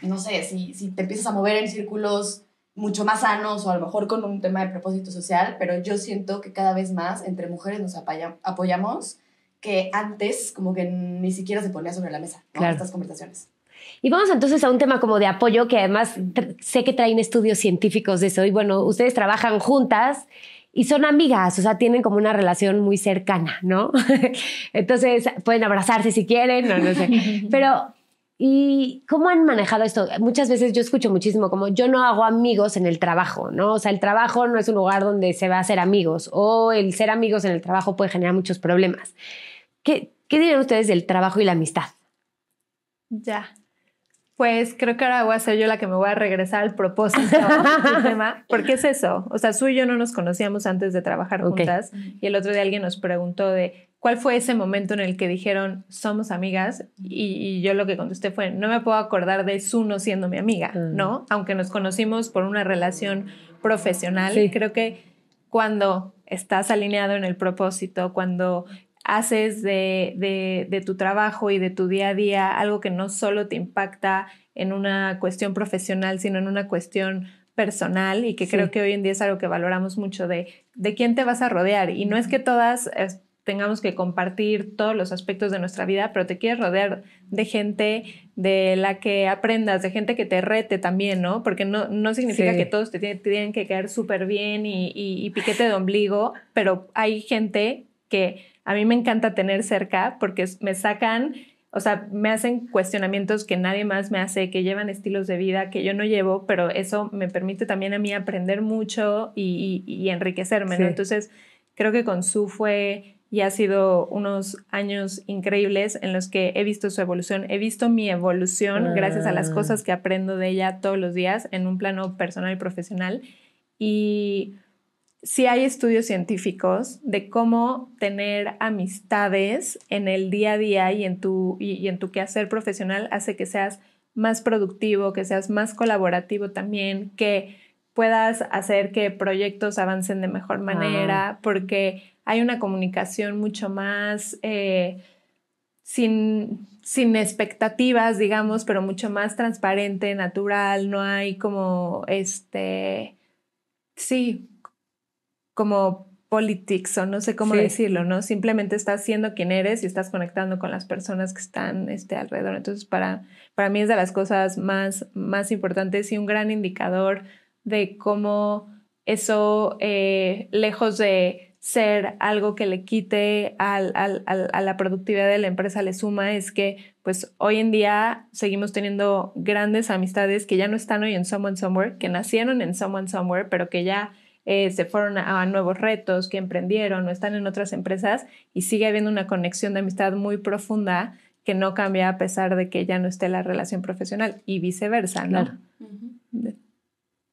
no sé, si te empiezas a mover en círculos mucho más sanos o a lo mejor con un tema de propósito social, pero yo siento que cada vez más entre mujeres nos apoyamos que antes como que ni siquiera se ponía sobre la mesa, ¿no? Claro. Estas conversaciones. Y vamos entonces a un tema como de apoyo, que además sé que traen estudios científicos de eso. Y bueno, ustedes trabajan juntas y son amigas, o sea, tienen como una relación muy cercana, ¿no? Entonces pueden abrazarse si quieren, no sé. Pero, ¿y cómo han manejado esto? Muchas veces yo escucho muchísimo como yo no hago amigos en el trabajo, ¿no? O sea, el trabajo no es un lugar donde se va a hacer amigos o el ser amigos en el trabajo puede generar muchos problemas. ¿Qué dirían ustedes del trabajo y la amistad? Ya. Pues creo que ahora voy a ser yo la que me voy a regresar al propósito del tema, porque es eso. O sea, Su y yo no nos conocíamos antes de trabajar juntas y el otro día alguien nos preguntó de cuál fue ese momento en el que dijeron somos amigas y yo lo que contesté fue no me puedo acordar de Su no siendo mi amiga, ¿no? Aunque nos conocimos por una relación profesional, Sí. creo que cuando estás alineado en el propósito, cuando haces de tu trabajo y de tu día a día algo que no solo te impacta en una cuestión profesional, sino en una cuestión personal y que Sí. creo que hoy en día es algo que valoramos mucho de quién te vas a rodear. Y no es que todas tengamos que compartir todos los aspectos de nuestra vida, pero te quieres rodear de gente de la que aprendas, de gente que te rete también, ¿no? Porque no significa Sí. que todos te tienen que caer súper bien y piquete de ombligo, pero hay gente que a mí me encanta tener cerca porque me sacan, o sea, me hacen cuestionamientos que nadie más me hace, que llevan estilos de vida que yo no llevo, pero eso me permite también a mí aprender mucho y enriquecerme, Sí. ¿no? Entonces, creo que con Su fue y ha sido unos años increíbles en los que he visto su evolución, he visto mi evolución gracias a las cosas que aprendo de ella todos los días en un plano personal y profesional. Y sí hay estudios científicos de cómo tener amistades en el día a día y en tu quehacer profesional hace que seas más productivo, que seas más colaborativo también, que puedas hacer que proyectos avancen de mejor manera, porque hay una comunicación mucho más sin expectativas, digamos, pero mucho más transparente, natural, no hay como sí, como politics o no sé cómo decirlo, ¿no? Simplemente estás siendo quien eres y estás conectando con las personas que están alrededor. Entonces, para mí es de las cosas más importantes y un gran indicador de cómo eso, lejos de ser algo que le quite a la productividad de la empresa, le suma, es que pues hoy en día seguimos teniendo grandes amistades que ya no están hoy en Someone Somewhere, que nacieron en Someone Somewhere, pero que ya se fueron a nuevos retos, que emprendieron o están en otras empresas y sigue habiendo una conexión de amistad muy profunda que no cambia a pesar de que ya no esté la relación profesional y viceversa, ¿no? Claro.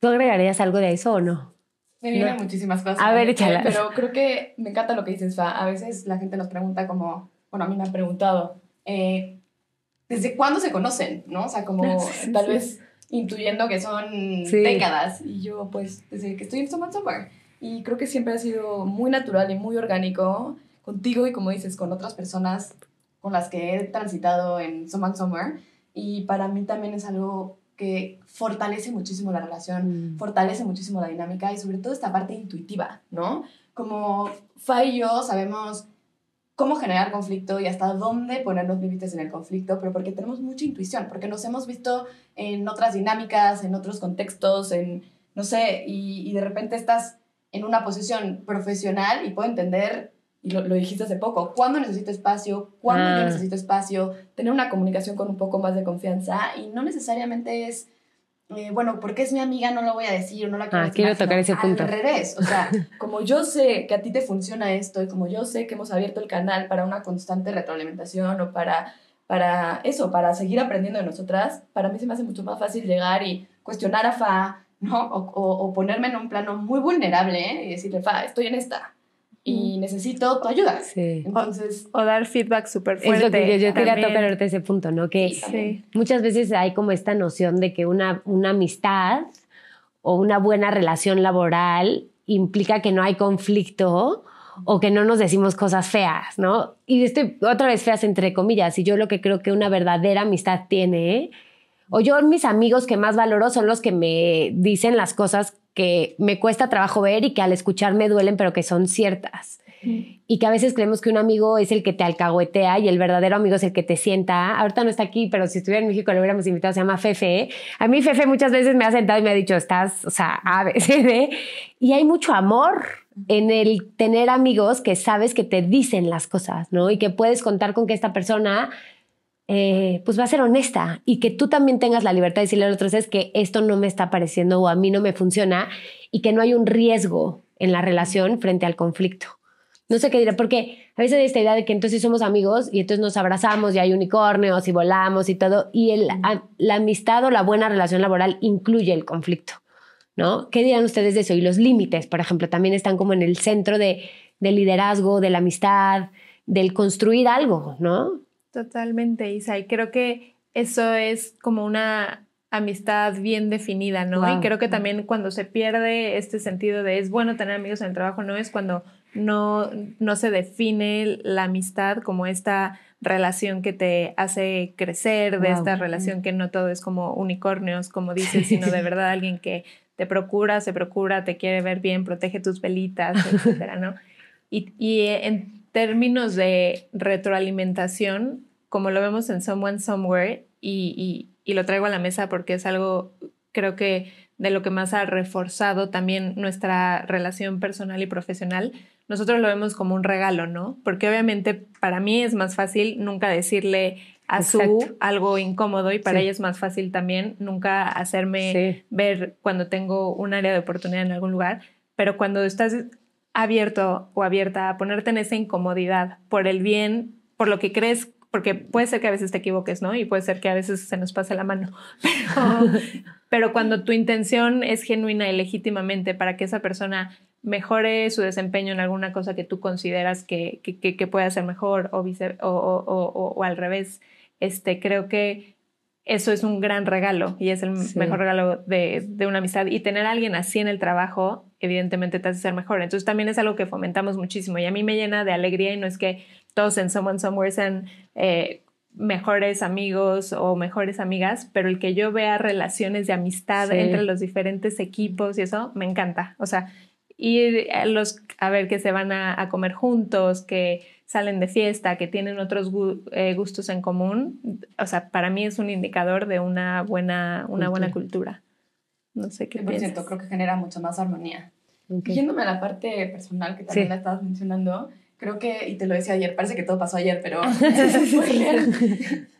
¿Tú agregarías algo de eso o no? Me vienen muchísimas cosas. A ver, échala. Pero creo que me encanta lo que dices, Fa. A veces la gente nos pregunta como, bueno, a mí me han preguntado, ¿desde cuándo se conocen? ¿No? O sea, como tal vez intuyendo que son décadas. Y yo, pues, desde que estoy en Someone Somewhere. Y creo que siempre ha sido muy natural y muy orgánico contigo y, como dices, con otras personas con las que he transitado en Someone Somewhere. Y para mí también es algo que fortalece muchísimo la relación, fortalece muchísimo la dinámica y sobre todo esta parte intuitiva, ¿no? Como Fa y yo sabemos cómo generar conflicto y hasta dónde poner los límites en el conflicto, pero porque tenemos mucha intuición, porque nos hemos visto en otras dinámicas, en otros contextos, no sé, y de repente estás en una posición profesional y puedo entender, y lo dijiste hace poco, cuándo necesito espacio, cuándo yo necesito espacio, tener una comunicación con un poco más de confianza y no necesariamente es, bueno, porque es mi amiga no lo voy a decir o no la quiero quiero tocar ese punto. Al revés, o sea, como yo sé que a ti te funciona esto y como yo sé que hemos abierto el canal para una constante retroalimentación o para eso, para seguir aprendiendo de nosotras, para mí se me hace mucho más fácil llegar y cuestionar a Fa, ¿no? O ponerme en un plano muy vulnerable, ¿eh? Y decirle, Fa, estoy en esta y necesito tu ayuda. Sí. Entonces, o dar feedback súper fuerte. Es lo que yo quería tocar ahorita ese punto, ¿no? Que muchas veces hay como esta noción de que una amistad o una buena relación laboral implica que no hay conflicto o que no nos decimos cosas feas, ¿no? Y estoy otra vez feas entre comillas, y yo lo que creo que una verdadera amistad tiene, o yo mis amigos que más valoro son los que me dicen las cosas que me cuesta trabajo ver y que al escuchar me duelen, pero que son ciertas. Y que a veces creemos que un amigo es el que te alcahuetea y el verdadero amigo es el que te sienta. Ahorita no está aquí, pero si estuviera en México lo hubiéramos invitado, se llama Fefe. A mí Fefe muchas veces me ha sentado y me ha dicho, estás, o sea, A, B, C, D. Y hay mucho amor en el tener amigos que sabes que te dicen las cosas, ¿no? Y que puedes contar con que esta persona pues va a ser honesta y que tú también tengas la libertad de decirle al otro es que esto no me está pareciendo o a mí no me funciona y que no hay un riesgo en la relación frente al conflicto. No sé qué diré, porque a veces hay esta idea de que entonces somos amigos y entonces nos abrazamos y hay unicornios y volamos y todo, y la amistad o la buena relación laboral incluye el conflicto, ¿no? ¿Qué dirán ustedes de eso? Y los límites, por ejemplo, también están como en el centro del liderazgo, de la amistad, del construir algo, ¿no? Totalmente, Isa, y creo que eso es como una amistad bien definida, ¿no? Wow. Y creo que también cuando se pierde este sentido de es bueno tener amigos en el trabajo, no es cuando no se define la amistad como esta relación que te hace crecer, de esta relación que no todo es como unicornios, como dices, sino de verdad alguien que te procura, se procura, te quiere ver bien, protege tus velitas, etcétera, ¿no? Y en términos de retroalimentación, como lo vemos en Someone Somewhere, y lo traigo a la mesa porque es algo, creo que de lo que más ha reforzado también nuestra relación personal y profesional, nosotros lo vemos como un regalo, ¿no? Porque obviamente para mí es más fácil nunca decirle a Su algo incómodo y para ella es más fácil también nunca hacerme ver cuando tengo un área de oportunidad en algún lugar, pero cuando estás abierto o abierta a ponerte en esa incomodidad por el bien, por lo que crees, porque puede ser que a veces te equivoques, ¿no? Y puede ser que a veces se nos pase la mano, pero cuando tu intención es genuina y legítimamente para que esa persona mejore su desempeño en alguna cosa que tú consideras que puede hacer mejor o al revés, creo que eso es un gran regalo y es el mejor regalo de una amistad, y tener a alguien así en el trabajo evidentemente te hace ser mejor. Entonces también es algo que fomentamos muchísimo y a mí me llena de alegría, y no es que todos en Someone Somewhere sean mejores amigos o mejores amigas, pero el que yo vea relaciones de amistad entre los diferentes equipos y eso me encanta. O sea, ir a ver que se van a comer juntos, que salen de fiesta, que tienen otros gustos en común, o sea, para mí es un indicador de una buena cultura. No sé qué 100%, piensas. Creo que genera mucho más armonía. Yéndome a la parte personal que también la estabas mencionando, creo que, y te lo decía ayer, parece que todo pasó ayer, pero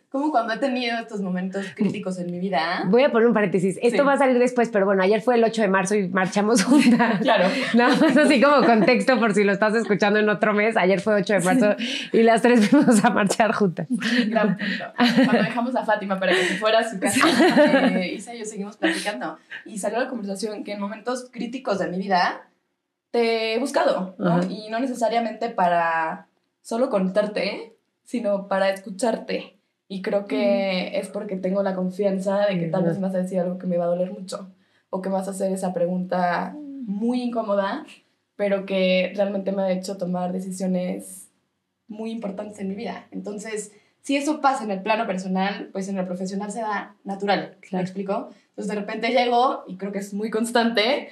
como cuando he tenido estos momentos críticos en mi vida. Voy a poner un paréntesis. Esto va a salir después, pero bueno, ayer fue el 8 de marzo y marchamos juntas. Claro. Nada más así como contexto por si lo estás escuchando en otro mes. Ayer fue 8 de marzo y las tres fuimos a marchar juntas. Gran punto. Cuando dejamos a Fátima para que se fuera a su casa, Isa y yo seguimos platicando. Y salió la conversación que en momentos críticos de mi vida te he buscado, ¿no? Y no necesariamente para solo contarte, sino para escucharte. Y creo que es porque tengo la confianza de que tal vez me vas a decir algo que me va a doler mucho, o que me vas a hacer esa pregunta muy incómoda, pero que realmente me ha hecho tomar decisiones muy importantes en mi vida. Entonces, si eso pasa en el plano personal, pues en el profesional se da natural. ¿Me explico? Entonces, de repente llego, y creo que es muy constante,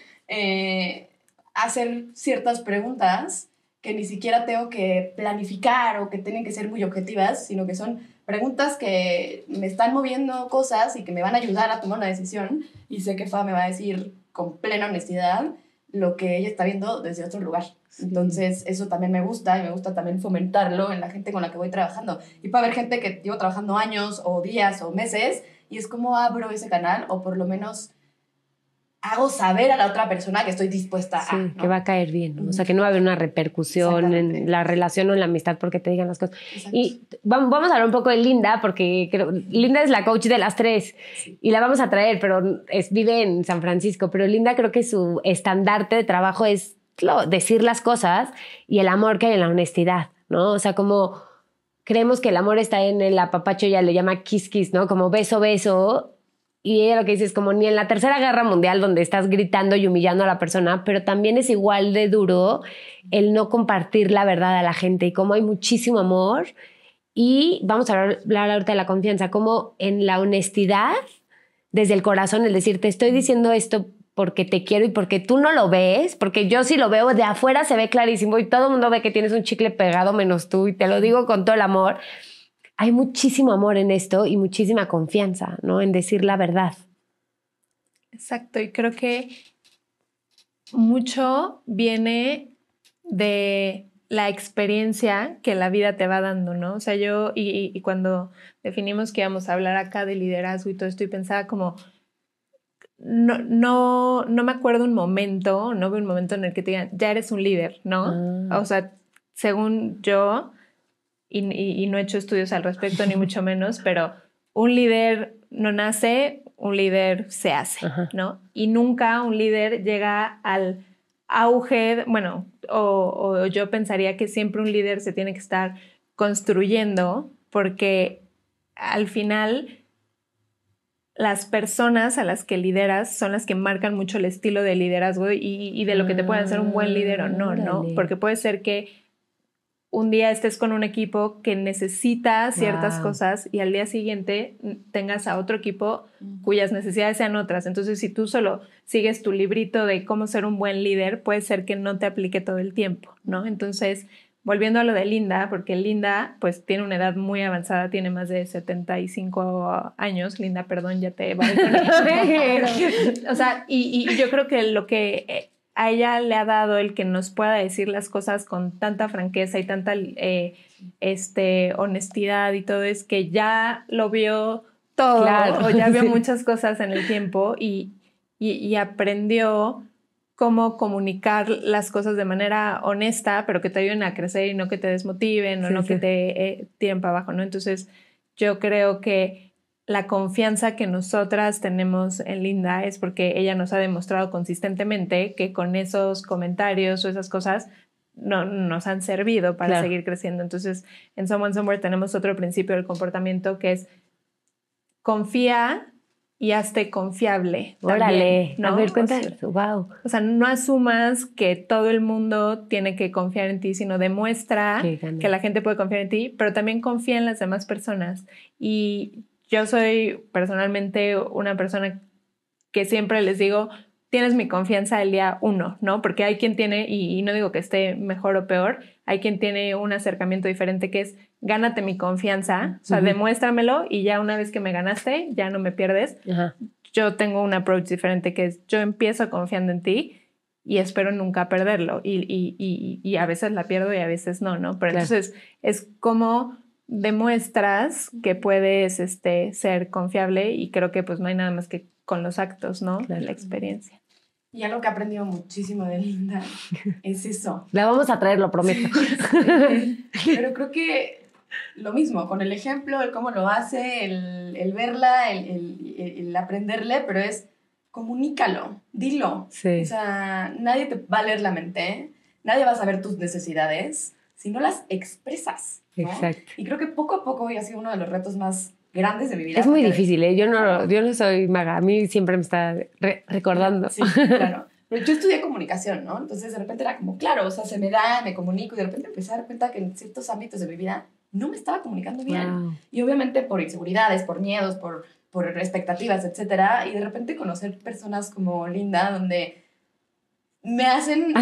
a hacer ciertas preguntas que ni siquiera tengo que planificar o que tienen que ser muy objetivas, sino que son preguntas que me están moviendo cosas y que me van a ayudar a tomar una decisión, y sé que Fa me va a decir con plena honestidad lo que ella está viendo desde otro lugar. Sí. Entonces, eso también me gusta, y me gusta también fomentarlo en la gente con la que voy trabajando. Y puede haber gente que llevo trabajando años o días o meses, y es como abro ese canal, o por lo menos hago saber a la otra persona que estoy dispuesta a, ¿no? Que va a caer bien, ¿no? O sea, que no va a haber una repercusión en la relación o en la amistad porque te digan las cosas. Exacto. Y vamos a hablar un poco de Linda, porque Linda es la coach de las tres, sí, y la vamos a traer, pero vive en San Francisco, pero Linda creo que su estandarte de trabajo es decir las cosas y el amor que hay en la honestidad, ¿no? O sea, como creemos que el amor está en el apapacho, ella le llama kiss kiss, ¿no? Como beso, beso. Y ella lo que dice es como ni en la Tercera Guerra Mundial, donde estás gritando y humillando a la persona, pero también es igual de duro el no compartir la verdad a la gente, y como hay muchísimo amor. Y vamos a hablar ahorita de la confianza, como en la honestidad, desde el corazón, el decir, te estoy diciendo esto porque te quiero y porque tú no lo ves, porque yo sí lo veo, de afuera se ve clarísimo y todo el mundo ve que tienes un chicle pegado menos tú, y te lo digo con todo el amor. Hay muchísimo amor en esto y muchísima confianza, ¿no? En decir la verdad. Exacto, y creo que mucho viene de la experiencia que la vida te va dando, ¿no? O sea, yo, y cuando definimos que íbamos a hablar acá de liderazgo y todo esto, y pensaba como, no me acuerdo un momento, no veo un momento en el que te digan, ya eres un líder, ¿no? O sea, según yo, y no he hecho estudios al respecto, ni mucho menos, pero un líder no nace, un líder se hace, ¿no? Y nunca un líder llega al auge, bueno, o yo pensaría que siempre un líder se tiene que estar construyendo, porque al final las personas a las que lideras son las que marcan mucho el estilo de liderazgo y de lo que te puede hacer un buen líder o no, ¿no? Porque puede ser que un día estés con un equipo que necesita ciertas cosas y al día siguiente tengas a otro equipo cuyas necesidades sean otras. Entonces, si tú solo sigues tu librito de cómo ser un buen líder, puede ser que no te aplique todo el tiempo, ¿no? Entonces, volviendo a lo de Linda, porque Linda pues tiene una edad muy avanzada, tiene más de 75 años. Linda, perdón, ya te va a decir. O sea, y yo creo que lo que a ella le ha dado el que nos pueda decir las cosas con tanta franqueza y tanta honestidad y todo, es que ya lo vio todo, claro, o ya vio muchas cosas en el tiempo y aprendió cómo comunicar las cosas de manera honesta, pero que te ayuden a crecer y no que te desmotiven o no que te tiren para abajo, ¿no? Entonces, yo creo que la confianza que nosotras tenemos en Linda es porque ella nos ha demostrado consistentemente que con esos comentarios o esas cosas no nos han servido para seguir creciendo. Entonces, en Someone Somewhere tenemos otro principio del comportamiento que es confía y hazte confiable. Órale, ¿no? A ver, cuéntame. Wow. O sea, no asumas que todo el mundo tiene que confiar en ti, sino demuestra que la gente puede confiar en ti, pero también confía en las demás personas. Y yo soy personalmente una persona que siempre les digo, tienes mi confianza el día 1, ¿no? Porque hay quien tiene, y no digo que esté mejor o peor, hay quien tiene un acercamiento diferente que es, gánate mi confianza, o sea, demuéstramelo y ya una vez que me ganaste, ya no me pierdes. Yo tengo un approach diferente que es, yo empiezo confiando en ti y espero nunca perderlo. Y a veces la pierdo y a veces no, Pero entonces es como demuestras que puedes ser confiable, y creo que pues no hay nada más que con los actos, ¿no? La experiencia. Y algo que he aprendido muchísimo de Linda es eso. La vamos a traer, lo prometo. Pero creo que lo mismo, con el ejemplo, el cómo lo hace, el verla, el aprenderle, pero es comunícalo, dilo. Sí. O sea, nadie te va a leer la mente, nadie va a saber tus necesidades. si no las expresas, ¿no? Exacto. Y creo que poco a poco hoy ha sido uno de los retos más grandes de mi vida. Es muy difícil, ¿eh? Yo no soy maga. A mí siempre me está recordando. Sí, claro. Pero yo estudié comunicación, ¿no? Entonces de repente era como, claro, o sea, se me da, me comunico y de repente empecé a dar cuenta que en ciertos ámbitos de mi vida no me estaba comunicando bien. Wow. Y obviamente por inseguridades, por miedos, por expectativas, etcétera. Y de repente conocer personas como Linda, donde me hacen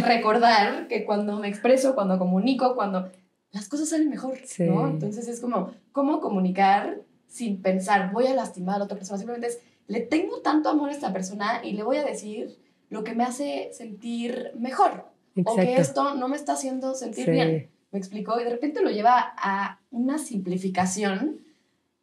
recordar que cuando me expreso, cuando comunico, cuando las cosas salen mejor, Sí. ¿no? Entonces es como, ¿cómo comunicar sin pensar, voy a lastimar a la otra persona? Simplemente es, le tengo tanto amor a esta persona y le voy a decir lo que me hace sentir mejor. Exacto. O que esto no me está haciendo sentir Sí. bien. ¿Me explico? Y de repente lo lleva a una simplificación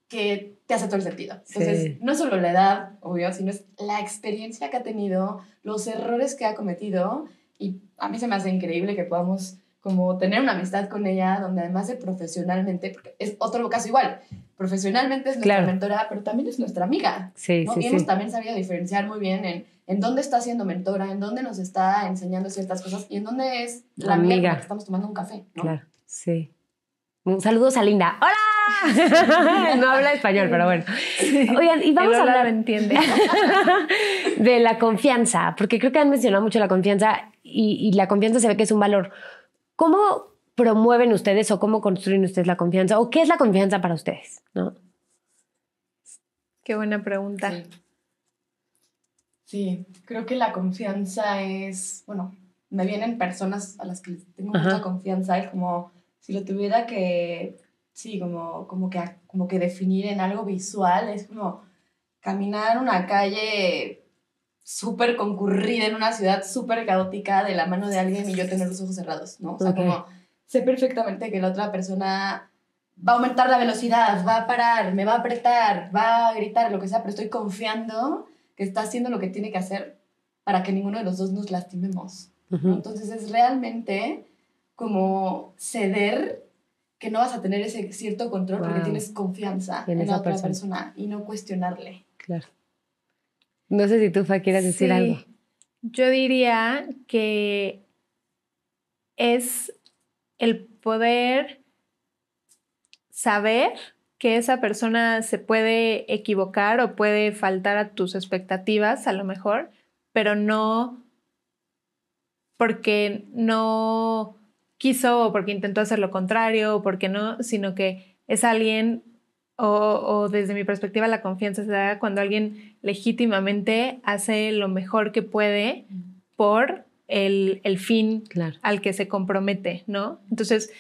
que te hace todo el sentido. Entonces, Sí. no es solo la edad, obvio, sino es la experiencia que ha tenido, los errores que ha cometido. Y a mí se me hace increíble que podamos como tener una amistad con ella, donde además de profesionalmente, porque es otro caso igual, profesionalmente es nuestra Claro. mentora, pero también es nuestra amiga. Sí, ¿no? sí, Y hemos sí. también sabido diferenciar muy bien en dónde está siendo mentora, en dónde nos está enseñando ciertas cosas y en dónde es la amiga con la que estamos tomando un café, ¿no? Claro, sí. Saludos a Linda. ¡Hola! No habla español, pero bueno. Oigan, y vamos a Lola hablar lo entiende. de la confianza, porque creo que han mencionado mucho la confianza y la confianza se ve que es un valor. ¿Cómo promueven ustedes o cómo construyen ustedes la confianza? ¿O qué es la confianza para ustedes? ¿No? Qué buena pregunta. Sí. Sí, creo que la confianza es, bueno, me vienen personas a las que les tengo Ajá. mucha confianza, es como si lo tuviera que, sí, como que definir en algo visual, es como caminar una calle súper concurrida en una ciudad súper caótica de la mano de alguien y yo tener los ojos cerrados, ¿no? O sea, Ok. como sé perfectamente que la otra persona va a aumentar la velocidad, va a parar, me va a apretar, va a gritar, lo que sea, pero estoy confiando que está haciendo lo que tiene que hacer para que ninguno de los dos nos lastimemos, ¿no? Ujú. Entonces es realmente como ceder que no vas a tener ese cierto control porque Wow. tienes confianza En en la esa otra persona. persona y no cuestionarle. Claro. No sé si tú, Fa, quieras decir Sí, algo. yo diría que es el poder saber que esa persona se puede equivocar o puede faltar a tus expectativas, a lo mejor, pero no porque no quiso o porque intentó hacer lo contrario o porque no, sino que es alguien, o desde mi perspectiva la confianza se da cuando alguien legítimamente hace lo mejor que puede por el fin Claro. al que se compromete, ¿no? Entonces,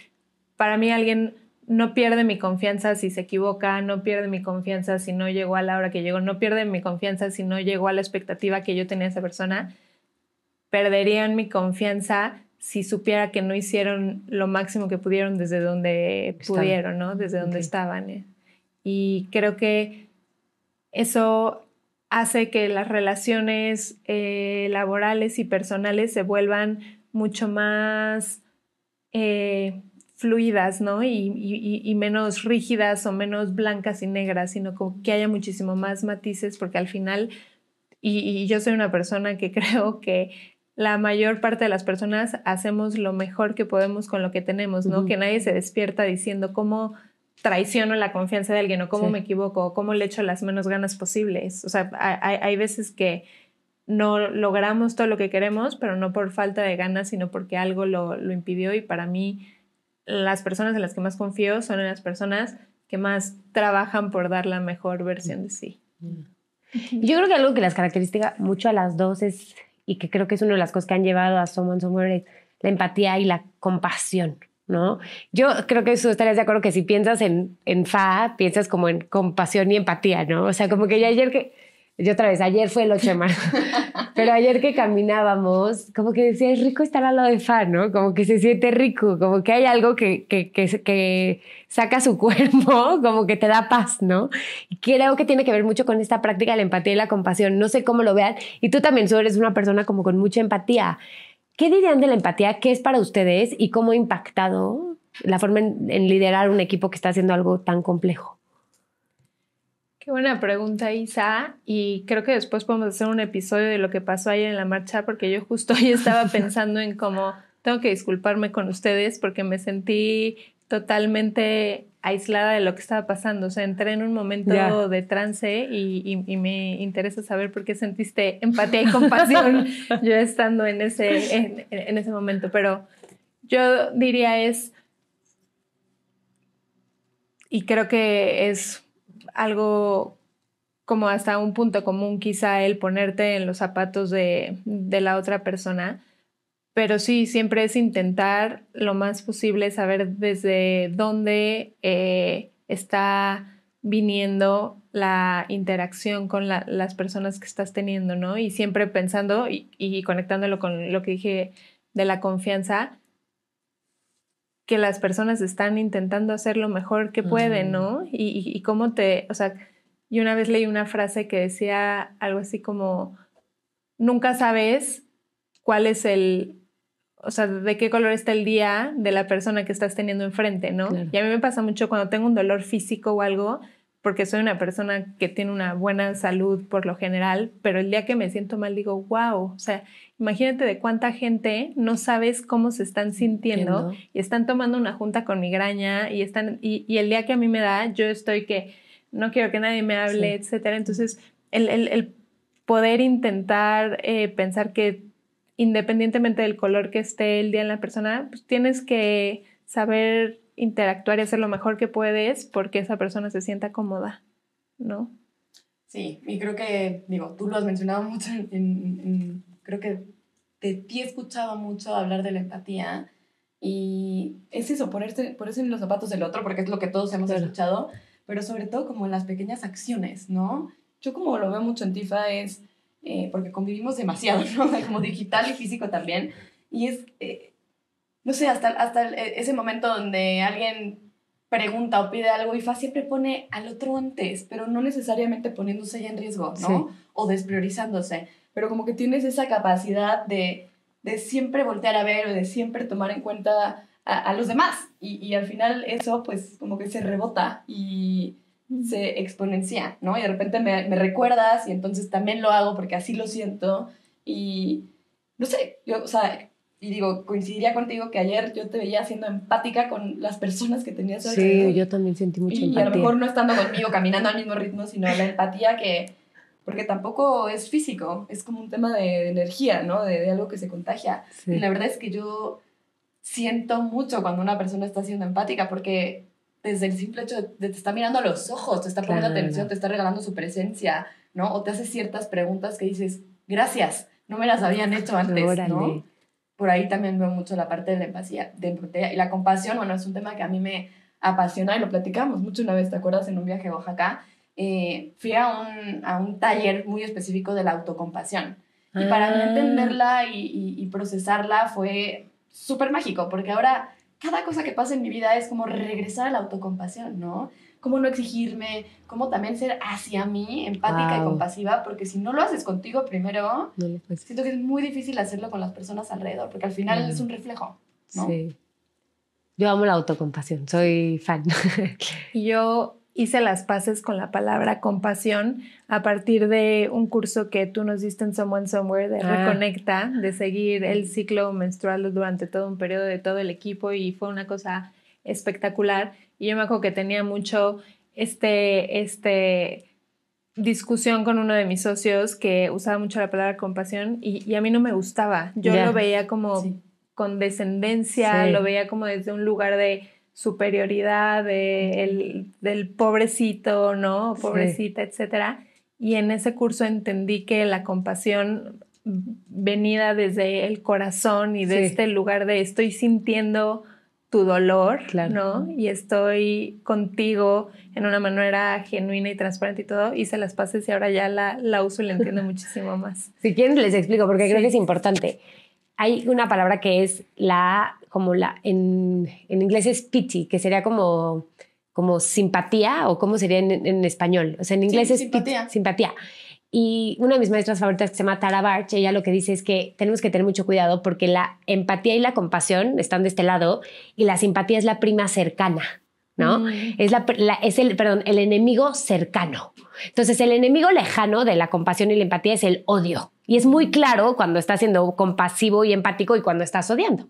para mí alguien no pierde mi confianza si se equivoca, no pierde mi confianza si no llegó a la hora que llegó, no pierde mi confianza si no llegó a la expectativa que yo tenía de esa persona. Perderían mi confianza si supiera que no hicieron lo máximo que pudieron desde donde pudieron, ¿no? Desde donde Ok. estaban. Y creo que eso hace que las relaciones laborales y personales se vuelvan mucho más fluidas, ¿no? Y menos rígidas o menos blancas y negras, sino como que haya muchísimo más matices, porque al final, y yo soy una persona que creo que la mayor parte de las personas hacemos lo mejor que podemos con lo que tenemos, ¿no? Ujú. Que nadie se despierta diciendo cómo traiciono la confianza de alguien o cómo Sí. me equivoco o cómo le echo las menos ganas posibles. O sea, hay veces que no logramos todo lo que queremos, pero no por falta de ganas, sino porque algo lo impidió. Y para mí, las personas en las que más confío son en las personas que más trabajan por dar la mejor versión de sí. Yo creo que algo que las caracteriza mucho a las dos es, y que creo que es una de las cosas que han llevado a Someone Somewhere, es la empatía y la compasión, ¿no? Yo creo que tú estarías de acuerdo que si piensas en Fa, piensas como en compasión y empatía, ¿no? O sea, como que ayer fue el 8 de marzo, pero ayer que caminábamos, como que decía, es rico estar al lado de Fa, ¿no? Como que se siente rico, como que hay algo que saca su cuerpo, como que te da paz, ¿no? Y creo que tiene que ver mucho con esta práctica de la empatía y la compasión. No sé cómo lo vean, y tú también eres una persona como con mucha empatía. ¿Qué dirían de la empatía? ¿Qué es para ustedes? ¿Y cómo ha impactado la forma en liderar un equipo que está haciendo algo tan complejo? Qué buena pregunta, Isa. Y creo que después podemos hacer un episodio de lo que pasó ayer en la marcha, porque yo justo hoy estaba pensando en cómo tengo que disculparme con ustedes porque me sentí totalmente aislada de lo que estaba pasando. O sea, entré en un momento de trance y me interesa saber por qué sentiste empatía y compasión yo estando en ese momento. Pero yo diría y creo que es algo como hasta un punto común quizá el ponerte en los zapatos de la otra persona, pero sí, siempre es intentar lo más posible saber desde dónde está viniendo la interacción con las personas que estás teniendo, ¿no? Y siempre pensando y conectándolo con lo que dije de la confianza, que las personas están intentando hacer lo mejor que pueden, ¿no? Y cómo o sea, yo una vez leí una frase que decía algo así como, nunca sabes cuál es o sea, de qué color está el día de la persona que estás teniendo enfrente, ¿no? Claro. Y a mí me pasa mucho cuando tengo un dolor físico o algo, porque soy una persona que tiene una buena salud por lo general, pero el día que me siento mal digo, wow, o sea, imagínate de cuánta gente no sabes cómo se están sintiendo y están tomando una junta con migraña y el día que a mí me da, yo estoy que no quiero que nadie me hable, etcétera. Entonces, el poder intentar pensar que independientemente del color que esté el día en la persona, pues tienes que saber interactuar y hacer lo mejor que puedes porque esa persona se sienta cómoda, ¿no? Sí, y creo que, tú lo has mencionado mucho, creo que de ti he escuchado mucho hablar de la empatía y es eso, ponerse en los zapatos del otro, porque es lo que todos hemos escuchado, pero sobre todo como en las pequeñas acciones, ¿no? Yo como lo veo mucho en Tifa es, porque convivimos demasiado, ¿no? Como digital y físico también, y es, no sé, hasta ese momento donde alguien pregunta o pide algo, IFA siempre pone al otro antes, pero no necesariamente poniéndose ya en riesgo, ¿no? Sí. O desprioриzándose, pero como que tienes esa capacidad de siempre voltear a ver o de siempre tomar en cuenta a los demás, y al final eso pues como que se rebota y se exponencia, ¿no? Y de repente me recuerdas y entonces también lo hago porque así lo siento y no sé, yo, o sea, y digo, coincidiría contigo que ayer yo te veía siendo empática con las personas que tenías alrededor. Sí, yo también sentí mucha empatía. Y a lo mejor no estando conmigo, caminando al mismo ritmo, sino la empatía porque tampoco es físico, es como un tema de energía, ¿no? De algo que se contagia. Sí. Y la verdad es que yo siento mucho cuando una persona está siendo empática porque desde el simple hecho de te está mirando a los ojos, te está poniendo atención, te está regalando su presencia, ¿no? O te hace ciertas preguntas que dices, gracias, no me las habían hecho antes, ¿no? Por ahí también veo mucho la parte de la empatía. Y la compasión, bueno, es un tema que a mí me apasiona y lo platicamos mucho una vez, ¿te acuerdas? En un viaje a Oaxaca, fui a un taller muy específico de la autocompasión. Y para mí entenderla y procesarla fue súper mágico, porque ahora cada cosa que pasa en mi vida es como regresar a la autocompasión, ¿no? Cómo no exigirme, cómo también ser hacia mí empática y compasiva, porque si no lo haces contigo primero, siento que es muy difícil hacerlo con las personas alrededor, porque al final es un reflejo, ¿no? Sí. Yo amo la autocompasión, soy fan. Yo hice las paces con la palabra compasión a partir de un curso que tú nos diste en Someone Somewhere de Reconecta, de seguir el ciclo menstrual durante todo un periodo de todo el equipo, y fue una cosa espectacular. Y yo me acuerdo que tenía mucho discusión con uno de mis socios que usaba mucho la palabra compasión y a mí no me gustaba. Yo lo veía como condescendencia, lo veía como desde un lugar de superioridad, del pobrecito, ¿no? Pobrecita, etcétera. Y en ese curso entendí que la compasión venida desde el corazón y de este lugar de estoy sintiendo tu dolor, ¿no? Y estoy contigo en una manera genuina y transparente y todo. Hice las paces y ahora ya la uso y la entiendo muchísimo más. Si quieren les explico porque creo que es importante. Hay una palabra que es en inglés es pity, que sería como simpatía, o cómo sería en español. O sea, en inglés es simpatía. Simpatía. Y una de mis maestras favoritas, que se llama Tara Barch, ella lo que dice es que tenemos que tener mucho cuidado porque la empatía y la compasión están de este lado y la simpatía es la prima cercana, ¿no? Es el enemigo cercano. Entonces, el enemigo lejano de la compasión y la empatía es el odio. Y es muy claro cuando estás siendo compasivo y empático y cuando estás odiando.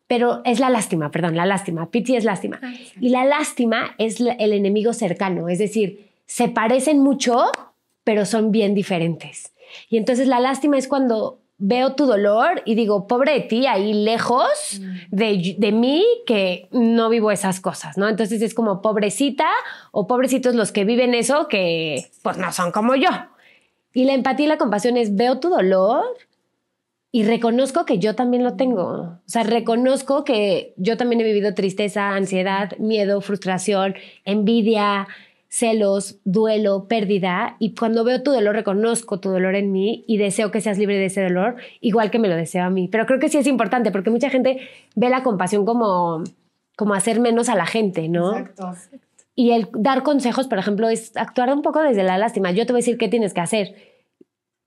pero es la lástima, perdón, la lástima. Pity es lástima. Sí. Y la lástima es el enemigo cercano, es decir, se parecen mucho, pero son bien diferentes. Y entonces la lástima es cuando veo tu dolor y digo, pobre de ti, ahí lejos de mí, que no vivo esas cosas, ¿no? Entonces es como pobrecita o pobrecitos los que viven eso, que pues no son como yo. Y la empatía y la compasión es, veo tu dolor y reconozco que yo también lo tengo. O sea, reconozco que yo también he vivido tristeza, ansiedad, miedo, frustración, envidia, celos, duelo, pérdida. Y cuando veo tu dolor, reconozco tu dolor en mí y deseo que seas libre de ese dolor, igual que me lo deseo a mí. Pero creo que sí es importante porque mucha gente ve la compasión como hacer menos a la gente, ¿no? Exacto. Y el dar consejos, por ejemplo, es actuar un poco desde la lástima. Yo te voy a decir qué tienes que hacer.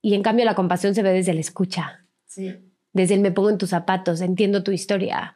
Y en cambio la compasión se ve desde la escucha. Sí. Desde el me pongo en tus zapatos, entiendo tu historia.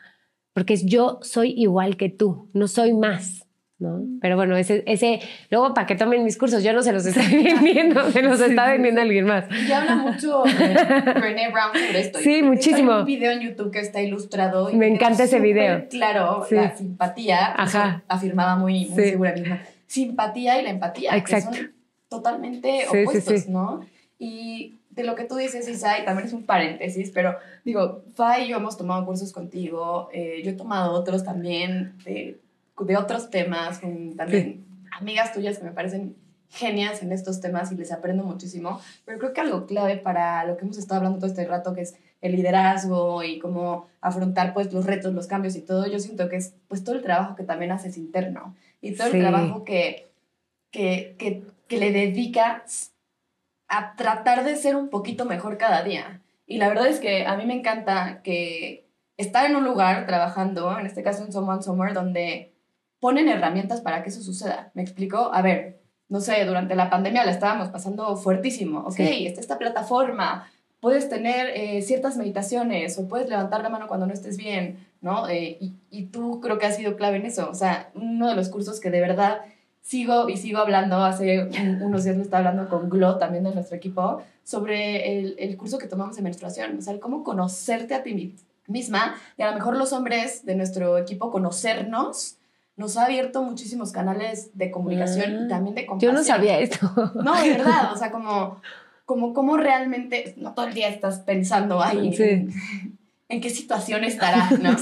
Porque yo soy igual que tú, no soy más, ¿no? Pero bueno, ese luego para que tomen mis cursos, yo no se los estoy vendiendo, se los está vendiendo alguien más. Y habla mucho Brené Brown sobre esto. Sí, y muchísimo. Hay un video en YouTube que está ilustrado. Y Me encanta ese video. Claro, Sí. la simpatía, Ajá. afirmaba muy Sí. segura misma. Simpatía y la empatía, Exacto. que son totalmente Sí, opuestos, sí. ¿no? Y de lo que tú dices, Isa, y también es un paréntesis, pero digo, Fa y yo hemos tomado cursos contigo, yo he tomado otros también de otros temas, con también amigas tuyas que me parecen genias en estos temas y les aprendo muchísimo, pero creo que algo clave para lo que hemos estado hablando todo este rato, que es el liderazgo y cómo afrontar pues los retos, los cambios y todo, yo siento que es pues todo el trabajo que también haces interno y todo el trabajo que le dedicas a tratar de ser un poquito mejor cada día. Y la verdad es que a mí me encanta que estar en un lugar trabajando, en este caso en Someone Somewhere, donde ponen herramientas para que eso suceda. ¿Me explico? A ver, no sé, durante la pandemia la estábamos pasando fuertísimo. Ok, está esta plataforma, puedes tener ciertas meditaciones o puedes levantar la mano cuando no estés bien, ¿no? Y tú creo que has sido clave en eso. O sea, uno de los cursos que de verdad sigo hablando, hace unos días me estaba hablando con Glo, también de nuestro equipo, sobre el curso que tomamos de menstruación, o sea, el cómo conocerte a ti misma, y a lo mejor los hombres de nuestro equipo conocernos, nos ha abierto muchísimos canales de comunicación y también de compasión. Yo no sabía esto. No, de verdad, o sea, como realmente, no todo el día estás pensando ahí en qué situación estará, ¿no?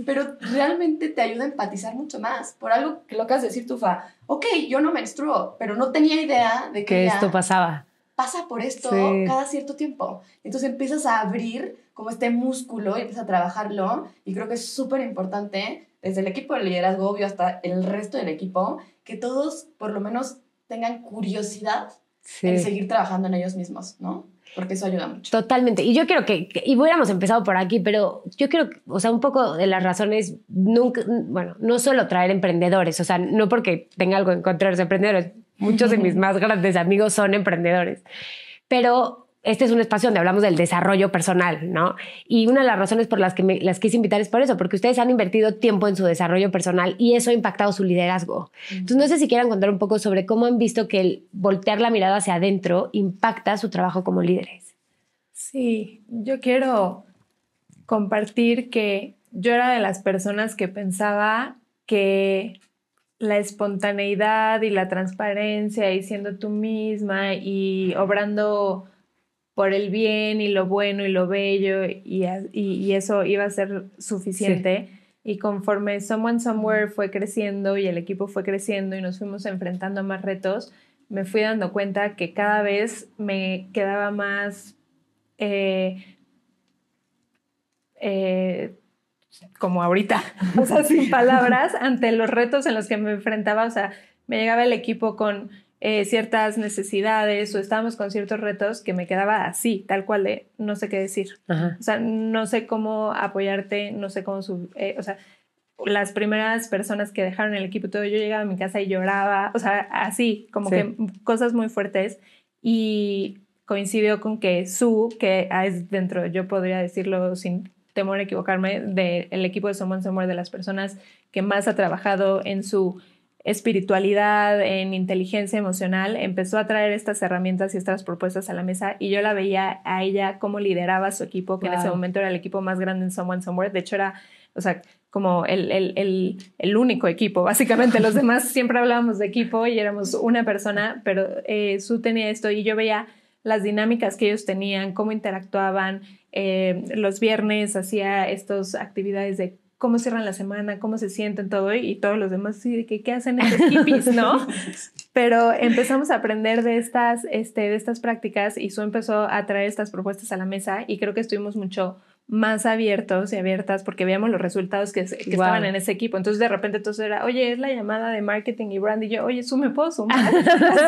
Pero realmente te ayuda a empatizar mucho más. Por algo que lo acabas de decir tú, Fa. Ok, yo no menstruo, pero no tenía idea de que esto pasaba. Pasa por esto cada cierto tiempo. Entonces empiezas a abrir como este músculo y empiezas a trabajarlo. Y creo que es súper importante, desde el equipo de liderazgo, obvio, hasta el resto del equipo, que todos por lo menos tengan curiosidad en seguir trabajando en ellos mismos, ¿no? Porque eso ayuda mucho. Totalmente. Y yo quiero y hubiéramos empezado por aquí, pero yo quiero, o sea, un poco de las razones, no suelo traer emprendedores, o sea, no porque tenga algo en contra de los emprendedores, muchos de mis más grandes amigos son emprendedores, pero este es un espacio donde hablamos del desarrollo personal, ¿no? Y una de las razones por las que las quise invitar es por eso, porque ustedes han invertido tiempo en su desarrollo personal y eso ha impactado su liderazgo. Entonces, no sé si quieran contar un poco sobre cómo han visto que el voltear la mirada hacia adentro impacta su trabajo como líderes. Sí, yo quiero compartir que yo era de las personas que pensaba que la espontaneidad y la transparencia y siendo tú misma y obrando por el bien y lo bueno y lo bello y eso iba a ser suficiente. Sí. Y conforme Someone Somewhere fue creciendo y el equipo fue creciendo y nos fuimos enfrentando a más retos, me fui dando cuenta que cada vez me quedaba más como ahorita, o sea, sin palabras, ante los retos en los que me enfrentaba. O sea, me llegaba el equipo con ciertas necesidades o estábamos con ciertos retos que me quedaba así, tal cual de no sé qué decir. Ajá. O sea, no sé cómo apoyarte, no sé cómo o sea, las primeras personas que dejaron el equipo, todo, yo llegaba a mi casa y lloraba, o sea, así, como que cosas muy fuertes. Y coincidió con que que es dentro, yo podría decirlo sin temor a equivocarme, del equipo de Someone Somewhere, de las personas que más ha trabajado en su espiritualidad, en inteligencia emocional, empezó a traer estas herramientas y estas propuestas a la mesa y yo la veía a ella cómo lideraba su equipo, que en ese momento era el equipo más grande en Someone Somewhere. De hecho, era o sea, como el único equipo, básicamente. Los demás siempre hablábamos de equipo y éramos una persona, pero Su tenía esto y yo veía las dinámicas que ellos tenían, cómo interactuaban. Los viernes hacía estas actividades de cómo cierran la semana, cómo se sienten, todo, y todos los demás, sí, ¿qué hacen estos hippies, no? Pero empezamos a aprender de estas prácticas y Su empezó a traer estas propuestas a la mesa y creo que estuvimos mucho más abiertos y abiertas porque veíamos los resultados que estaban en ese equipo. Entonces de repente todo era, oye, es la llamada de marketing y brand, y yo, oye, Su, ¿me puedo sumar?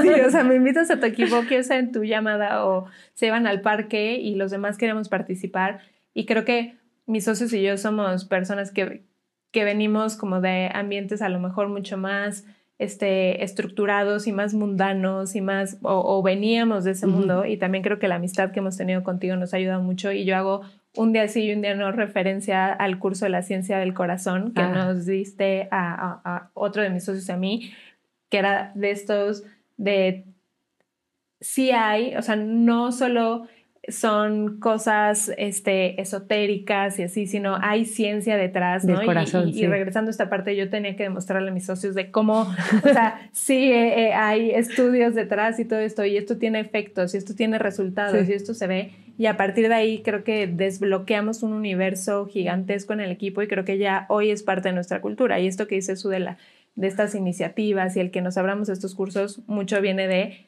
Sí, o sea, me invitas a tu equipo, quiero estar en tu llamada, o se iban al parque y los demás queríamos participar. Y creo que mis socios y yo somos personas que venimos como de ambientes a lo mejor mucho más estructurados y más mundanos y más, o veníamos de ese mundo, y también creo que la amistad que hemos tenido contigo nos ha ayudado mucho, y yo hago un día sí y un día no referencia al curso de la ciencia del corazón que nos diste a otro de mis socios y a mí, que era de estos de sí hay, o sea, no solo son cosas esotéricas y así, sino hay ciencia detrás, ¿no? Del corazón, y regresando a esta parte, yo tenía que demostrarle a mis socios de cómo, o sea, sí hay estudios detrás y todo esto, y esto tiene efectos, y esto tiene resultados, y esto se ve, y a partir de ahí creo que desbloqueamos un universo gigantesco en el equipo, y creo que ya hoy es parte de nuestra cultura. Y esto que dice Su de estas iniciativas y el que nos abramos estos cursos, mucho viene de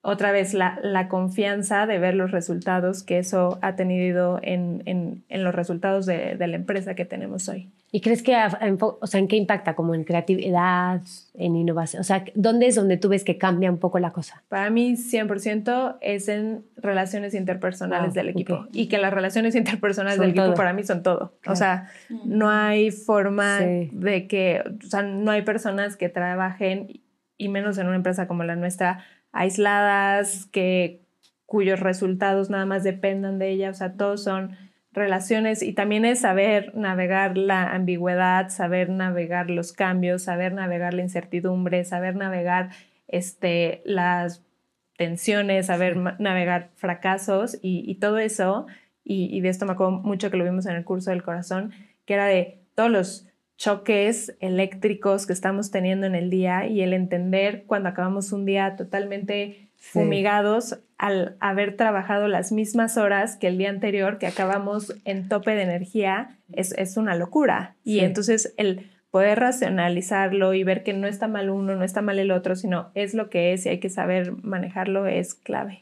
otra vez la confianza de ver los resultados que eso ha tenido en los resultados de la empresa que tenemos hoy. ¿Y crees que, o sea, en qué impacta? ¿Como en creatividad, en innovación? O sea, ¿dónde es donde tú ves que cambia un poco la cosa? Para mí, 100% es en relaciones interpersonales del equipo. Y que las relaciones interpersonales del equipo para mí son todo. Claro. O sea, no hay forma de que, o sea, no hay personas que trabajen, y menos en una empresa como la nuestra, aisladas, cuyos resultados nada más dependan de ella. O sea, todos son relaciones, y también es saber navegar la ambigüedad, saber navegar los cambios, saber navegar la incertidumbre, saber navegar las tensiones, saber navegar fracasos y todo eso. Y de esto me acuerdo mucho que lo vimos en el curso del corazón, que era de todos los choques eléctricos que estamos teniendo en el día, y el entender cuando acabamos un día totalmente fumigados al haber trabajado las mismas horas que el día anterior, que acabamos en tope de energía, es una locura. Y entonces el poder racionalizarlo y ver que no está mal uno, no está mal el otro, sino es lo que es y hay que saber manejarlo, es clave.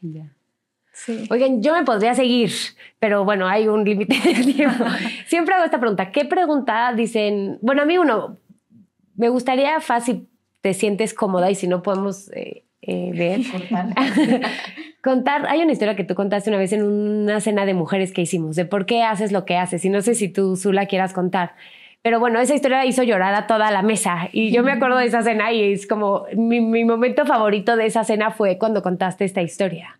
Sí. Oigan, yo me podría seguir, pero bueno, hay un límite de tiempo. Siempre hago esta pregunta. ¿Qué pregunta dicen? Bueno, a mí me gustaría, fácil, te sientes cómoda, y si no podemos ver. Contar. Hay una historia que tú contaste una vez en una cena de mujeres que hicimos, de por qué haces lo que haces, y no sé si tú, Su, la quieras contar. Pero bueno, esa historia hizo llorar a toda la mesa, y yo me acuerdo de esa cena, y es como mi momento favorito de esa cena fue cuando contaste esta historia.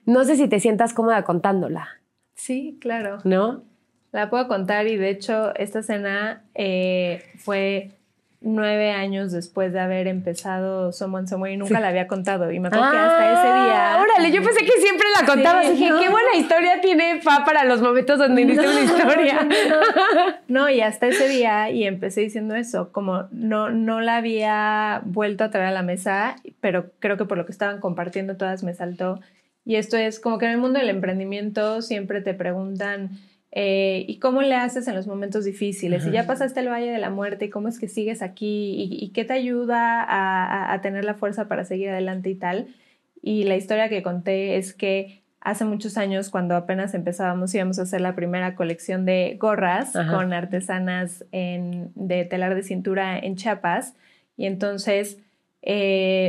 No sé si te sientas cómoda contándola. Sí, claro. ¿No? La puedo contar, y de hecho esta cena fue 9 años después de haber empezado Someone Somewhere, y nunca la había contado, y me acuerdo que hasta ese día... ¡Órale! Yo pensé que siempre la contabas. Dije, qué buena historia tiene Fa para los momentos donde inicia una historia. No, y hasta ese día, y empecé diciendo eso, como no la había vuelto a traer a la mesa, pero creo que por lo que estaban compartiendo todas me saltó. Y esto es como que en el mundo del emprendimiento siempre te preguntan... ¿y cómo le haces en los momentos difíciles? Y ya pasaste el valle de la muerte, ¿y cómo es que sigues aquí? ¿Y qué te ayuda a tener la fuerza para seguir adelante y tal? Y la historia que conté es que hace muchos años, cuando apenas empezábamos, íbamos a hacer la primera colección de gorras con artesanas de telar de cintura en Chiapas. Y entonces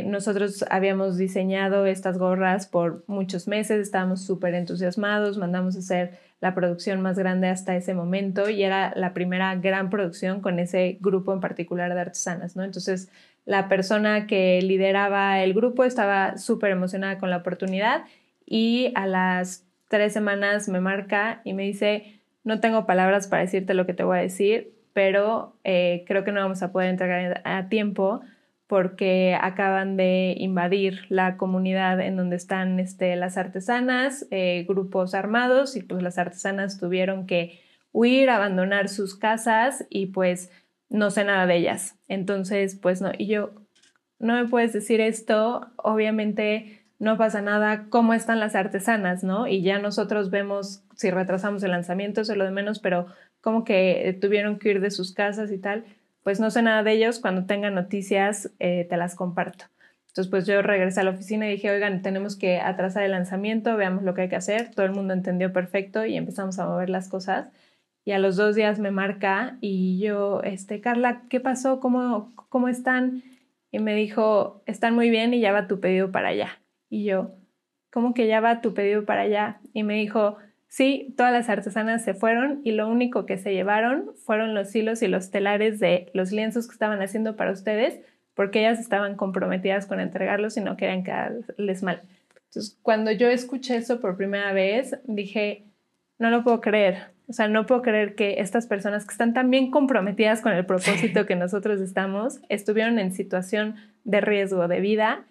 nosotros habíamos diseñado estas gorras por muchos meses, estábamos súper entusiasmados, mandamos a hacer la producción más grande hasta ese momento, y era la primera gran producción con ese grupo en particular de artesanas, ¿no? Entonces la persona que lideraba el grupo estaba súper emocionada con la oportunidad, y a las 3 semanas me marca y me dice: no tengo palabras para decirte lo que te voy a decir, pero creo que no vamos a poder entregar a tiempo porque acaban de invadir la comunidad en donde están las artesanas, grupos armados, y pues las artesanas tuvieron que huir, abandonar sus casas y pues no sé nada de ellas. Entonces, pues no, y yo, no me puedes decir esto, obviamente no pasa nada, ¿cómo están las artesanas, no? Y ya nosotros vemos si retrasamos el lanzamiento, eso es lo de menos, pero como que tuvieron que ir de sus casas y tal, pues no sé nada de ellos, cuando tenga noticias te las comparto. Entonces pues yo regresé a la oficina y dije, oigan, tenemos que atrasar el lanzamiento, veamos lo que hay que hacer. Todo el mundo entendió perfecto y empezamos a mover las cosas. Y a los 2 días me marca y yo, Carla, ¿qué pasó? ¿Cómo están? Y me dijo, están muy bien y ya va tu pedido para allá. Y yo, ¿cómo que ya va tu pedido para allá? Y me dijo, sí, todas las artesanas se fueron y lo único que se llevaron fueron los hilos y los telares de los lienzos que estaban haciendo para ustedes, porque ellas estaban comprometidas con entregarlos y no querían quedarles mal. Entonces, cuando yo escuché eso por primera vez, dije, no lo puedo creer. O sea, no puedo creer que estas personas que están tan bien comprometidas con el propósito que nosotros estamos, estuvieron en situación de riesgo de vida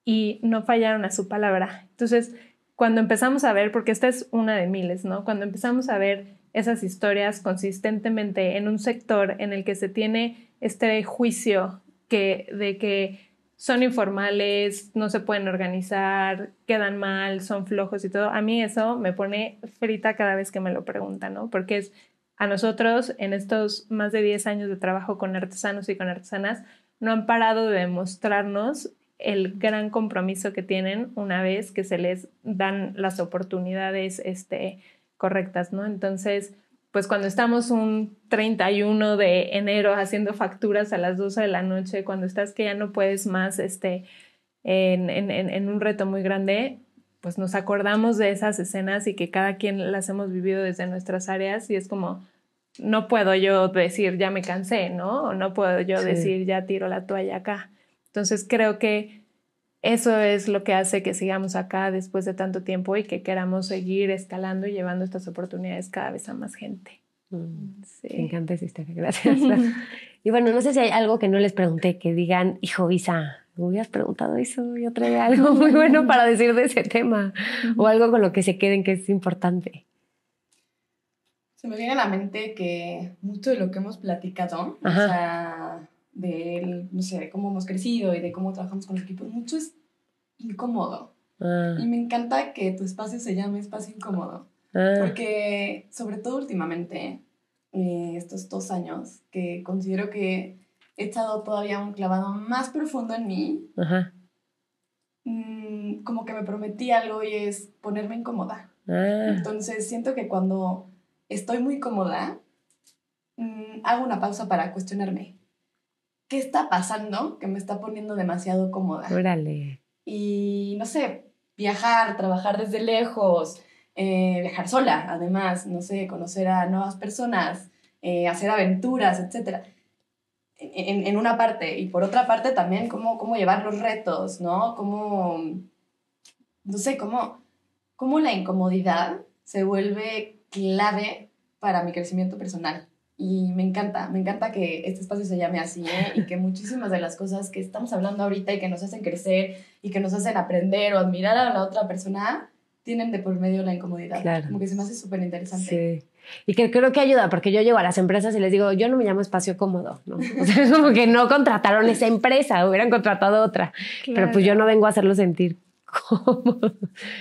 y no fallaron a su palabra. Entonces, cuando empezamos a ver, porque esta es una de miles, ¿no? Cuando empezamos a ver esas historias consistentemente en un sector en el que se tiene este juicio de que son informales, no se pueden organizar, quedan mal, son flojos y todo, a mí eso me pone frita cada vez que me lo preguntan, ¿no? Porque es a nosotros, en estos más de 10 años de trabajo con artesanos y con artesanas, no han parado de demostrarnos el gran compromiso que tienen una vez que se les dan las oportunidades correctas, ¿no? Entonces, pues cuando estamos un 31 de enero haciendo facturas a las 12 de la noche, cuando estás que ya no puedes más en un reto muy grande, pues nos acordamos de esas escenas y que cada quien las hemos vivido desde nuestras áreas y es como, no puedo yo decir ya me cansé, ¿no? O no puedo yo decir ya tiro la toalla acá. Entonces creo que eso es lo que hace que sigamos acá después de tanto tiempo y que queramos seguir escalando y llevando estas oportunidades cada vez a más gente. Sí. Me encanta esa historia, gracias. Y bueno, no sé si hay algo que no les pregunté, que digan, hijo Isa, me hubieras preguntado eso, yo traía algo muy bueno para decir de ese tema, o algo con lo que se queden que es importante. Se me viene a la mente que mucho de lo que hemos platicado, o sea, no sé, de cómo hemos crecido y de cómo trabajamos con los equipos, mucho es incómodo. Y me encanta que tu espacio se llame Espacio Incómodo. Porque, sobre todo últimamente, estos 2 años, que considero que he echado todavía un clavado más profundo en mí, como que me prometí algo y es ponerme incómoda. Entonces, siento que cuando estoy muy cómoda, hago una pausa para cuestionarme. ¿Qué está pasando que me está poniendo demasiado cómoda? Órale. Y, no sé, viajar, trabajar desde lejos, viajar sola, además, no sé, conocer a nuevas personas, hacer aventuras, etc. En una parte. Y por otra parte también cómo llevar los retos, ¿no? No sé, cómo la incomodidad se vuelve clave para mi crecimiento personal. Y me encanta que este espacio se llame así, y que muchísimas de las cosas que estamos hablando ahorita y que nos hacen crecer y que nos hacen aprender o admirar a la otra persona tienen de por medio la incomodidad. Claro. Como que se me hace súper interesante. Sí. Y que creo que ayuda, porque yo llego a las empresas y les digo, yo no me llamo espacio cómodo, ¿no? O sea, es como que no contrataron esa empresa, hubieran contratado otra. Claro. Pero pues yo no vengo a hacerlo sentir cómodo.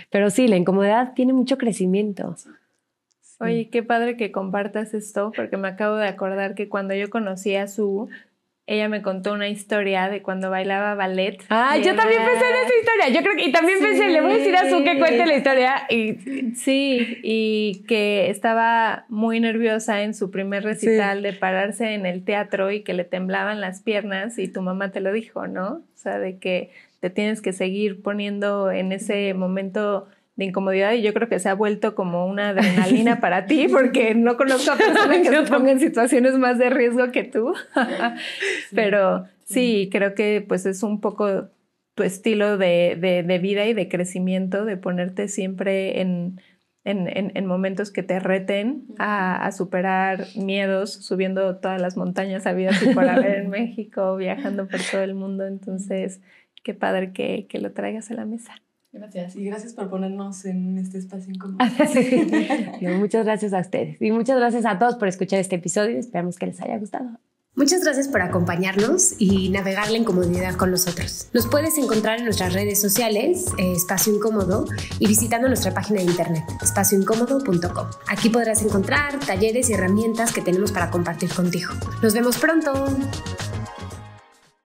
Pero sí, la incomodidad tiene mucho crecimiento. Oye, qué padre que compartas esto, porque me acabo de acordar que cuando yo conocí a Su, ella me contó una historia de cuando bailaba ballet. Ah, yo también pensé en esa historia. Yo creo que, y también pensé, le voy a decir a Su que cuente la historia. Sí, y que estaba muy nerviosa en su primer recital de pararse en el teatro y que le temblaban las piernas y tu mamá te lo dijo, ¿no? O sea, de que te tienes que seguir poniendo en ese momento de incomodidad y yo creo que se ha vuelto como una adrenalina para ti porque no conozco a personas que se pongan en situaciones más de riesgo que tú. Pero sí, creo que pues es un poco tu estilo de vida y de crecimiento, de ponerte siempre en momentos que te reten a superar miedos, subiendo todas las montañas habidas y por haber en México, viajando por todo el mundo. Entonces, qué padre que lo traigas a la mesa. Gracias, y gracias por ponernos en este espacio incómodo. No, muchas gracias a ustedes y muchas gracias a todos por escuchar este episodio. Esperamos que les haya gustado. Muchas gracias por acompañarnos y navegar la incomodidad con nosotros. Nos puedes encontrar en nuestras redes sociales, Espacio Incómodo, y visitando nuestra página de internet, espacioincómodo.com. Aquí podrás encontrar talleres y herramientas que tenemos para compartir contigo. Nos vemos pronto.